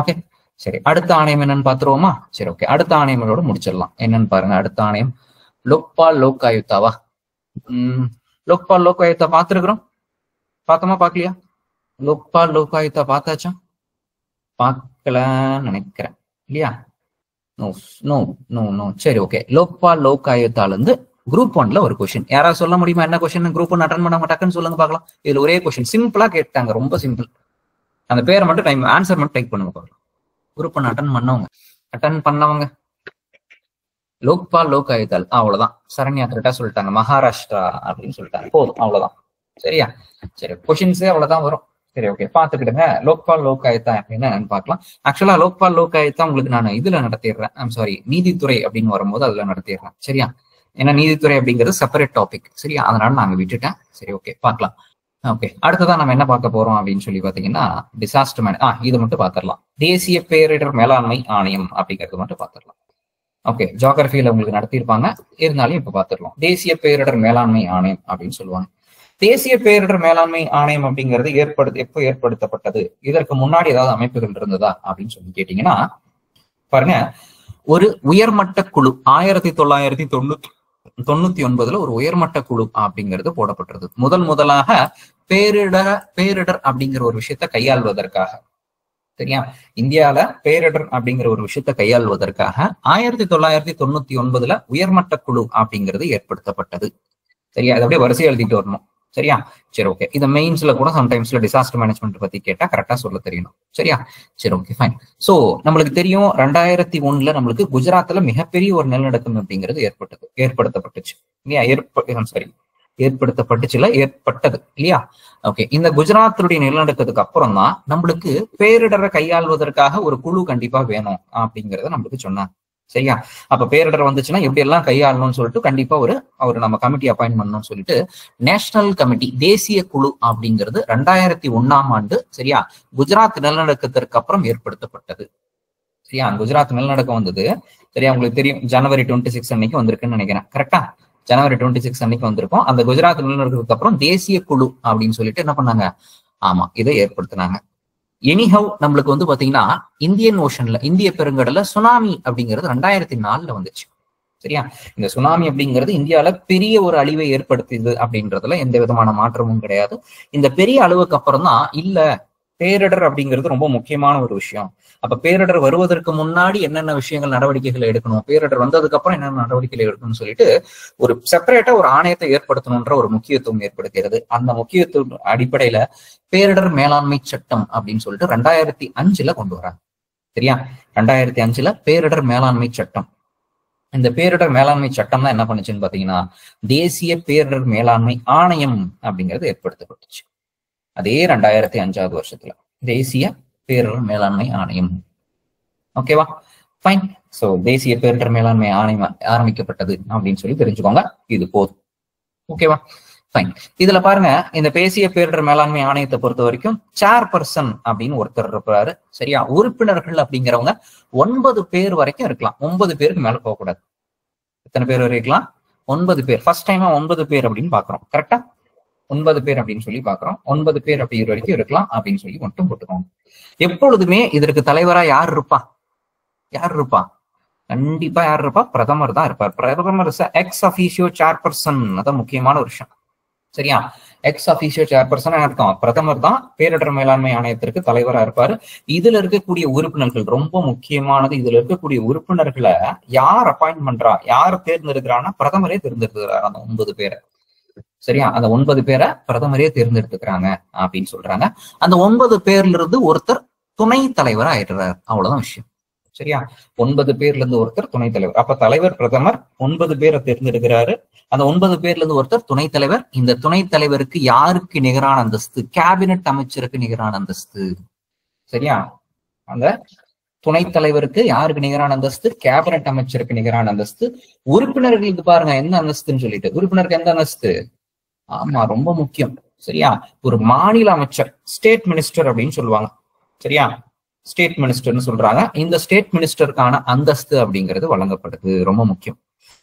ஓகே, சரி. அடுத்த ஆணையம் என்னன்னு பாத்துருவோமா? சரி, ஓகே. அடுத்த ஆணையங்களோட முடிச்சிடலாம். என்னன்னு பாருங்க. அடுத்த ஆணையம் லோக்பால் லோக் ஆயுக்தாவா? லோக்பால் லோக் ஆயுக்தா பாத்துருக்கிறோம். பார்த்தோமா பாக்கலையா? லோக்பால் லோக் ஆயுக்தா பார்த்தாச்சா? பார்க்கலன்னு நினைக்கிறேன் இல்லையா? No no no no. சரி, ஓகே. லோக்பால் லோக் ஆயுக்தால இருந்து குரூப் 1ல ஒரு கொஸ்டின். யாராவது சொல்ல முடியுமா என்ன கொஸ்டின்? குரூப் 1 அட்டன் பண்ண மாட்டாங்கன்னு சொல்லுங்க பார்க்கலாம். இதுல ஒரே கொஸ்டின், சிம்பிளா கேட்டாங்க, ரொம்ப சிம்பிள். அந்த பேரை மட்டும் டைம், ஆன்சர் மட்டும் டைப் பண்ணுங்க பார்க்கலாம். குரூப் 1 அட்டன் பண்ணவங்க லோக்பால் லோக் ஆயுக்தால். அவ்வளவுதான். சரண்யா கரெக்டா சொல்லிட்டாங்க. மகாராஷ்டிரா அப்படின்னு சொல்லிட்டாங்க. போதும், அவ்வளவுதான். சரியா? சரி, கொஸ்டின்ஸே அவ்வளவுதான் வரும். சரி, ஓகே, பாத்துக்கிடுங்க. லோக்பால் லோக் ஆயுக்தா அப்படின்னா என்னன்னு பார்க்கலாம். ஆக்சுவலா லோக்பால் லோக் ஆயுக்தா உங்களுக்கு நான் இதுல நடத்திடுறேன். ஐம் சாரி, நீதித்துறை அப்படின்னு வரும்போது அதுல நடத்திடுறேன். சரியா? ஏன்னா நீதித்துறை அப்படிங்கிறது செப்பரேட் டாபிக். சரியா? அதனால நாங்க விட்டுட்டேன். சரி, ஓகே, பார்க்கலாம். ஓகே, அடுத்ததான் நம்ம என்ன பார்க்க போறோம் அப்படின்னு சொல்லி பாத்தீங்கன்னா டிசாஸ்டர் இது மட்டும் பாத்திரலாம். தேசிய பேரிடர் மேலாண்மை ஆணையம் அப்படிங்கிறது மட்டும் பாத்திரலாம். ஓகே, ஜியோகிராஃபியில உங்களுக்கு நடத்தியிருப்பாங்க, இருந்தாலும் இப்ப பாத்துடலாம். தேசிய பேரிடர் மேலாண்மை ஆணையம் அப்படின்னு சொல்லுவாங்க. தேசிய பேரிடர் மேலாண்மை ஆணையம் அப்படிங்கிறது எப்போ ஏற்படுத்தப்பட்டது? இதற்கு முன்னாடி ஏதாவது அமைப்புகள் இருந்ததா அப்படின்னு சொல்லி கேட்டீங்கன்னா பாருங்க, ஒரு உயர்மட்ட குழு 1999 ஒரு உயர்மட்ட குழு அப்படிங்கிறது போடப்பட்டது. முதலாக பேரிடர் அப்படிங்கிற ஒரு விஷயத்த கையாள்வதற்காக. சரியா? இந்தியால பேரிடர் அப்படிங்கிற ஒரு விஷயத்த கையாள்வதற்காக 1999 உயர்மட்ட குழு அப்படிங்கிறது ஏற்படுத்தப்பட்டது. சரியா? அது அப்படியே வரிசை எழுதிட்டு வரணும். சரியா? சரி, ஓகே. இந்த மெயின்ஸ்ல கூட சம்டைம்ஸ்ல டிசாஸ்டர் மேனேஜ்மெண்ட் பத்தி கேட்டா கரெக்டா சொல்ல தெரியணும். சரியா? சரி, ஓகே, ஃபைன். சோ நம்மளுக்கு தெரியும் 2001 நம்மளுக்கு குஜராத்ல மிகப்பெரிய ஒரு நிலநடுக்கம் அப்படிங்கிறது ஏற்பட்டது இல்லையா? ஓகே, இந்த குஜராத்துடைய நிலநடுக்கத்துக்கு அப்புறம் தான் நம்மளுக்கு பேரிடரை கையாள்வதற்காக ஒரு குழு கண்டிப்பா வேணும் அப்படிங்கறத நம்மளுக்கு சொன்னாங்க. சரியா? அப்ப பேரிடர் வந்துச்சுன்னா எப்படி எல்லாம் கையாளணும்னு சொல்லிட்டு கண்டிப்பா ஒரு நம்ம கமிட்டி அப்பாயின்ட் பண்ணணும்னு சொல்லிட்டு நேஷனல் கமிட்டி, தேசிய குழு அப்படிங்கிறது 2001 சரியா, குஜராத் நிலநடுக்கத்திற்கு அப்புறம் ஏற்படுத்தப்பட்டது. சரியா? குஜராத் நிலநடுக்கம் வந்தது. சரியா? உங்களுக்கு தெரியும், ஜனவரி 26 அன்னைக்கு வந்திருக்குன்னு நினைக்கிறேன். கரெக்டா? ஜனவரி 26 அன்னைக்கு வந்திருக்கும். அந்த குஜராத் நிலநடுக்கத்துக்கு அப்புறம் தேசிய குழு அப்படின்னு சொல்லிட்டு என்ன பண்ணாங்க? ஆமா, இதை ஏற்படுத்தினாங்க. எனிஹவ் நம்மளுக்கு வந்து பாத்தீங்கன்னா இந்தியன் ஓஷன்ல, இந்திய பெருங்கடல்ல சுனாமி அப்படிங்கிறது 2004 வந்துச்சு. சரியா? இந்த சுனாமி அப்படிங்கிறது இந்தியாவில பெரிய ஒரு அழிவை ஏற்படுத்தியது அப்படின்றதுல எந்த விதமான மாற்றமும் கிடையாது. இந்த பெரிய அளவுக்கு அப்புறம் தான் இல்ல, பேரிடர் அப்படிங்கிறது ரொம்ப முக்கியமான ஒரு விஷயம். அப்ப பேரிடர் வருவதற்கு முன்னாடி என்னென்ன விஷயங்கள், நடவடிக்கைகளை எடுக்கணும், பேரிடர் வந்ததுக்கு அப்புறம் என்னென்ன நடவடிக்கைகள் எடுக்கணும்னு சொல்லிட்டு ஒரு செப்பரேட்டா ஒரு ஆணையத்தை ஏற்படுத்தணும்ன்ற ஒரு முக்கியத்துவம் ஏற்படுகிறது. அந்த முக்கியத்துவம் அடிப்படையில பேரிடர் மேலாண்மை சட்டம் அப்படின்னு சொல்லிட்டு 2005 கொண்டு வராங்க. சரியா? 2005 பேரிடர் மேலாண்மை சட்டம். இந்த பேரிடர் மேலாண்மை சட்டம் தான் என்ன பண்ணுச்சுன்னு பாத்தீங்கன்னா தேசிய பேரிடர் மேலாண்மை ஆணையம் அப்படிங்கிறது ஏற்படுத்தப்பட்டுச்சு. அதே 2005 வருஷத்துல தேசிய பேரிடர் மேலாண்மை ஆணையம். ஓகேவா? ஃபைன். சோ தேசிய பேரிடர் மேலாண்மை ஆணையம் ஆரம்பிக்கப்பட்டது அப்படின்னு சொல்லி தெரிஞ்சுக்கோங்க. இது போதும். ஓகேவா? ஃபைன். இதுல பாருங்க, இந்த தேசிய பேரிடர் மேலாண்மை ஆணையத்தை பொறுத்த வரைக்கும் சேர்பர்சன் அப்படின்னு ஒருத்தர் இருப்பாரு. சரியா? உறுப்பினர்கள் அப்படிங்கிறவங்க 9 பேர் வரைக்கும் இருக்கலாம். 9 பேருக்கு மேல போகக்கூடாது. எத்தனை பேர் வரைக்கலாம்? 9 பேர். ஃபர்ஸ்ட் டைமா 9 பேர் அப்படின்னு பாக்குறோம். கரெக்டா? 9 பேர் அப்படின்னு சொல்லி பாக்குறோம். 9 பேர் அப்படி வரைக்கும் இருக்கலாம் அப்படின்னு சொல்லி மட்டும் போட்டுக்கோங்க. எப்பொழுதுமே இதற்கு தலைவரா யார் இருப்பா? கண்டிப்பா யார் இருப்பா? பிரதமர் தான் இருப்பார். பிரதமர் எக்ஸ் அஃபீஷியோ சேர்பர்சன். அதான் முக்கியமான ஒரு விஷயம். சரியா? எக்ஸ் அபிஷியல் சேர்பர்சனா இருக்கும். பிரதமர் தான் பேரிடர் மேலாண்மை ஆணையத்திற்கு தலைவரா இருப்பாரு. இதுல இருக்கக்கூடிய உறுப்பினர்கள் ரொம்ப முக்கியமானது. இதுல இருக்கக்கூடிய உறுப்பினர்களை யார் அப்பாயிண்ட் பண்றா, யார் தேர்ந்தெடுக்கிறான்னா பிரதமரே தேர்ந்தெடுக்கிறார் அந்த 9 பேரை. சரியா, அந்த 9 பேரை பிரதமரே தேர்ந்தெடுத்துக்கிறாங்க அப்படின்னு சொல்றாங்க. அந்த 9 பேர்ல இருந்து ஒருத்தர் துணை தலைவரா ஆயிடுறாரு. அவ்வளவுதான் விஷயம். சரியா, 9 பேர்ல இருந்து ஒருத்தர் துணைத் தலைவர். அப்ப தலைவர் பிரதமர் 9 பேரை தேர்ந்தெடுக்கிறாரு. அந்த 9 பேர்ல இருந்து ஒருத்தர் துணைத் தலைவர். இந்த துணைத் தலைவருக்கு யாருக்கு நிகரான அந்தஸ்து? கேபினெட் அமைச்சருக்கு நிகரான அந்தஸ்து. சரியா, அந்த துணைத் தலைவருக்கு யாருக்கு நிகரான அந்தஸ்து? கேபினெட் அமைச்சருக்கு நிகரான அந்தஸ்து. உறுப்பினர்களுக்கு பாருங்க எந்த அந்தஸ்துன்னு சொல்லிட்டு, உறுப்பினருக்கு எந்த அந்தஸ்து? ஆமா, ரொம்ப முக்கியம். சரியா, ஒரு மாநில அமைச்சர், ஸ்டேட் மினிஸ்டர் அப்படின்னு சொல்லுவாங்க. சரியா, ஸ்டேட் மினிஸ்டர்னு சொல்றாங்க. இந்த ஸ்டேட் மினிஸ்டருக்கான அந்தஸ்து அப்படிங்கிறது வழங்கப்படுது. ரொம்ப முக்கியம்.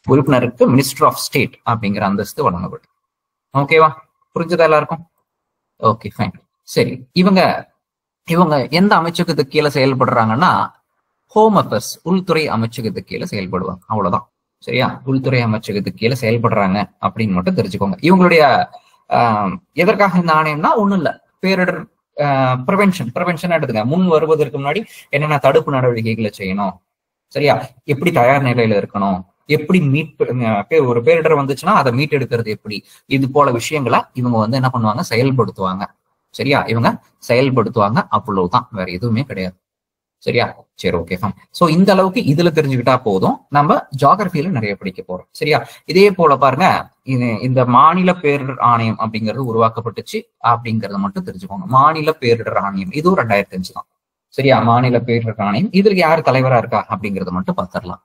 உறுப்பினருக்கு மினிஸ்டர் ஆஃப் ஸ்டேட் அப்படிங்கிற அந்தஸ்து வழங்கப்படுது. ஓகேவா, புரிஞ்சதா எல்லாருக்கும்? Okay, fine. சரி, இவங்க எந்த அமைச்சகத்துக்கு கீழே செயல்படுறாங்கன்னா ஹோம் அஃபேர்ஸ், உள்துறை அமைச்சகத்துக்கு கீழே செயல்படுவாங்க. அவ்வளவுதான். சரியா, உள்துறை அமைச்சகத்துக்கு கீழே செயல்படுறாங்க அப்படின்னு மட்டும் தெரிஞ்சுக்கோங்க. இவங்களுடைய எதற்காக இந்த ஆணையம்னா ஒண்ணும் இல்ல, பேரிடர் ப்ரிவென்ஷன் எடுத்துங்க. முன் வருவதற்கு முன்னாடி என்னென்ன தடுப்பு நடவடிக்கைகளை செய்யணும், சரியா, எப்படி தயார் நிலையில இருக்கணும், எப்படி ஒரு பேரிடர் வந்துச்சுன்னா அதை மீட்டெடுக்கிறது எப்படி, இது போல விஷயங்களை இவங்க என்ன பண்ணுவாங்க, செயல்படுத்துவாங்க. சரியா, இவங்க செயல்படுத்துவாங்க. அவ்வளவுதான், வேற எதுவுமே கிடையாது. சரியா, சரி, ஓகே, ஃபைன். சோ இந்த அளவுக்கு இதுல தெரிஞ்சுக்கிட்டா போதும். நம்ம ஜியோகிரபியில நிறைய படிக்க போறோம். சரியா, இதே போல பாருங்க, இந்த மாநில பேரிடர் ஆணையம் அப்படிங்கிறது உருவாக்கப்பட்டுச்சு அப்படிங்கறத மட்டும் தெரிஞ்சுக்கோங்க. மாநில பேரிடர் ஆணையம் இதுவும் 2005 தான். சரியா, மாநில பேரிடர் ஆணையம். இதுக்கு யாரு தலைவரா இருக்கா அப்படிங்கறத மட்டும் பார்த்துடலாம்.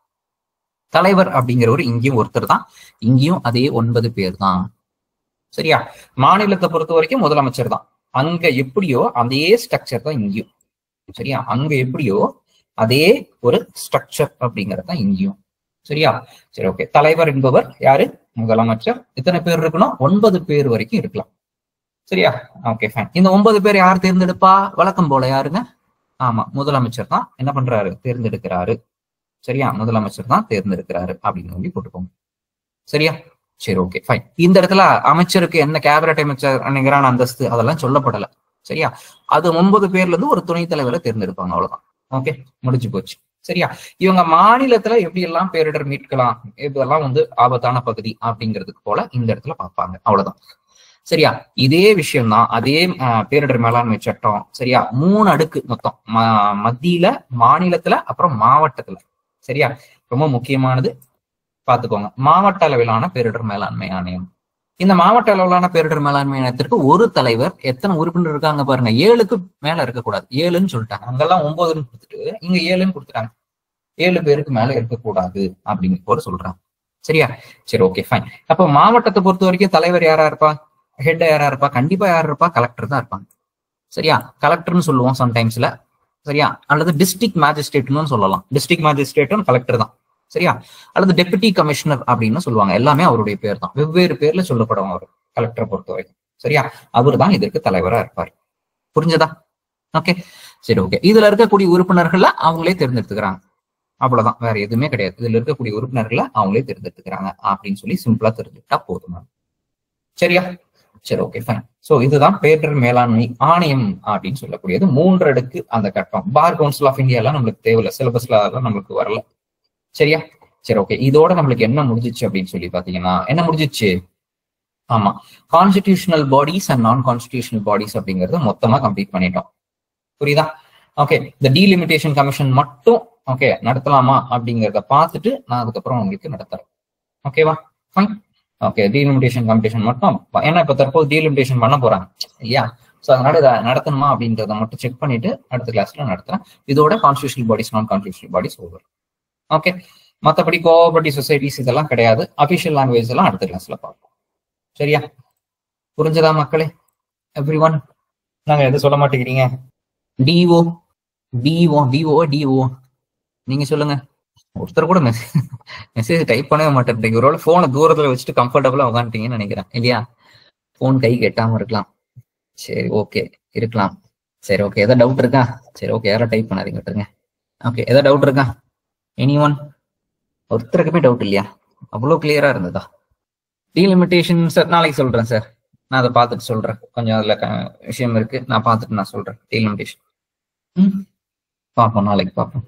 தலைவர் அப்படிங்கிறவர் இங்கேயும் ஒருத்தர் தான், இங்கேயும் அதே 9 பேர் தான். சரியா, மாநிலத்தை பொறுத்த வரைக்கும் முதலமைச்சர் தான். அங்க எப்படியோ அதே ஸ்ட்ரக்சர் தான் இங்கேயும். சரியா, அங்க எப்படியோ அதே ஒரு ஸ்ட்ரக்சர் அப்படிங்கிறது தான் இங்கேயும். சரியா, சரி, ஓகே. தலைவர் என்பவர் யாரு? முதலமைச்சர். எத்தனை பேர் இருக்கணும்? 9 பேர் வரைக்கும் இருக்கலாம். சரியா, ஓகே, ஃபைன். இந்த 9 பேர் யார் தேர்ந்தெடுப்பா? வழக்கம் போல யாருங்க? ஆமா, முதலமைச்சர் தான் என்ன பண்றாரு? தேர்ந்தெடுக்கிறாரு. சரியா, முதலமைச்சர் தான் தேர்ந்தெடுக்கிறாரு அப்படின்னு சொல்லி போட்டுக்கோங்க. சரியா, சரி, ஓகே, ஃபைன். இந்த இடத்துல அமைச்சருக்கு என்ன கேபினட் அமைச்சர் நிகரான அந்தஸ்து அதெல்லாம் சொல்லப்படல. சரியா, அது 9 பேர்ல இருந்து ஒரு துணைத் தலைவரை தேர்ந்தெடுப்பாங்க. அவ்வளவுதான். ஓகே, முடிஞ்சு போச்சு. சரியா, இவங்க மாநிலத்துல எப்படி எல்லாம் பேரிடர் மீட்கலாம், இதெல்லாம் ஆபத்தான பகுதி அப்படிங்கிறதுக்கு போல இந்த இடத்துல பார்ப்பாங்க. அவ்வளவுதான். சரியா, இதே விஷயம்தான், அதே பேரிடர் மேலாண்மை சட்டம். சரியா, 3 அடுக்கு மொத்தம், மத்தியில, மாநிலத்துல, அப்புறம் மாவட்டத்துல. சரியா, ரொம்ப முக்கியமானது பாத்துக்கோங்க. மாவட்ட அளவிலான பேரிடர் மேலாண்மை ஆணையம். இந்த மாவட்ட அளவிலான பேரிடர் மேலாண்மை ஆணையத்திற்கு ஒரு தலைவர். எத்தனை உறுப்பினர் இருக்காங்க பாருங்க, 7க்கு மேல இருக்கக்கூடாது. 7ன்னு சொல்லிட்டாங்க. அங்கெல்லாம் 9ன்னு கொடுத்துட்டு இங்க 7ன்னு கொடுத்துட்டாங்க. 7 பேருக்கு மேல இருக்கக்கூடாது அப்படின்னு கூட சொல்றாங்க. சரியா, சரி, ஓகே, ஃபைன். அப்போ மாவட்டத்தை பொறுத்த வரைக்கும் தலைவர் யாரா இருப்பா? ஹெட் யாரா இருப்பா? கண்டிப்பா யாரா இருப்பா? கலெக்டர் தான் இருப்பாங்க. சரியா, கலெக்டர்னு சொல்லுவோம் சம்டைம்ஸ்ல. சரியா, அல்லது டிஸ்ட்ரிக்ட் மேஜிஸ்ட்ரேட்னு சொல்லலாம். டிஸ்ட்ரிக்ட் மேஜிஸ்ட்ரேட்டும் கலெக்டர் தான். சரியா, அல்லது டெபுட்டி கமிஷனர் அப்படின்னு சொல்லுவாங்க. எல்லாமே அவருடைய பேர் தான், வெவ்வேறு பேர்ல சொல்லப்படுவாங்க அவர் கலெக்டரை பொறுத்த வரைக்கும். சரியா, அவர் தான் இதற்கு தலைவரா இருப்பார். புரிஞ்சதா? ஓகே, சரி, ஓகே. இதுல இருக்கக்கூடிய உறுப்பினர்கள்ல அவங்களே தேர்ந்தெடுத்துக்கிறாங்க. அவ்வளவுதான், வேற எதுவுமே கிடையாது. இதுல இருக்கக்கூடிய உறுப்பினர்களை அவங்களே தேர்ந்தெடுத்துக்கிறாங்க அப்படின்னு சொல்லி சிம்பிளா தெரிஞ்சுக்கிட்டா போதும். சரியா, சரி, ஓகே, ஃபைன். சோ இதுதான் பேரிடர் மேலாண்மை ஆணையம் அப்படின்னு சொல்லக்கூடியது. 3 அடுக்கு அந்த கட்டம். பார் கவுன்சில் ஆஃப் இந்தியா எல்லாம் நம்மளுக்கு தேவையில்லை, சிலபஸ்ல அதெல்லாம் நம்மளுக்கு வரல. சரியா, சரி, ஓகே. இதோட நம்மளுக்கு என்ன முடிஞ்சிச்சு அப்படின்னு சொல்லி பாத்தீங்கன்னா, என்ன முடிஞ்சிச்சு? ஆமா, கான்ஸ்டிடியூஷனல் பாடிஸ் அண்ட் நான் கான்ஸ்டிடியூஷனல் பாடிஸ் அப்படிங்கறத மொத்தமா கம்ப்ளீட் பண்ணிட்டோம். புரியுதா? ஓகே, இந்த டீலிமிட்டேஷன் கமிஷன் மட்டும் ஓகே நடத்தலாமா அப்படிங்கறத பார்த்துட்டு நான் அதுக்கப்புறம் உங்களுக்கு நடத்துறேன். ஓகேவா? ஃபைன். ஓகே, டீலிமிட்டேஷன் கமிஷன் மட்டும், ஏன்னா இப்ப தற்போது டீலிமிட்டேஷன் பண்ண போறாங்க இல்லையா? சோ அதனால இதை நடத்தணுமா அப்படின்றத மட்டும் செக் பண்ணிட்டு அடுத்த கிளாஸ்ல நடத்துறேன். இதோட கான்ஸ்டிடியூஷனல் பாடிஸ் நான் கான்ஸ்டிடியூஷனல் பாடிஸ் ஓவர். ஓகே, மற்றபடி கோஆபரேட்டிவ் சொசைட்டிஸ் இதெல்லாம் கிடையாது. அபிஷியல் லாங்குவேஜ் எல்லாம் அடுத்த கிளாஸ்ல பார்ப்போம். சரியா, புரிஞ்சதா மக்களே? எவ்ரி ஒன், நாங்க எதுவும் சொல்ல மாட்டேங்கிறீங்க? டிஓ டிஓ டிஓ டிஓ நீங்க சொல்லுங்க. ஒருத்தர் கூட மெசேஜ் டைப் பண்ணவே மாட்டேன்றீங்க. ஒருவேளை போனை தூரத்துல வச்சுட்டு கம்ஃபர்டபுளா உட்காந்துட்டீங்கன்னு நினைக்கிறேன் இல்லையா? போன் கை கெட்டாம இருக்கலாம். சரி, ஓகே, இருக்கலாம். சரி, ஓகே. ஏதாவது டவுட் இருக்கா? சரி, ஓகே, யாரும் டைப் பண்ணாதீங்க, விட்டுருங்க. ஓகே, ஏதாவது டவுட் இருக்கா? Any one? ஒருத்தருக்குமே டவுட் இல்லையா? அவ்வளவு கிளியரா இருந்ததா? டீலிமிட்டேஷன் சார் நாளைக்கு சொல்றேன் சார். நான் அதை பார்த்துட்டு சொல்றேன். கொஞ்சம் அதுல விஷயம் இருக்கு, நான் பார்த்துட்டு நான் சொல்றேன். டீலிமிட்டேஷன் பார்ப்போம், நாளைக்கு பார்ப்போம்.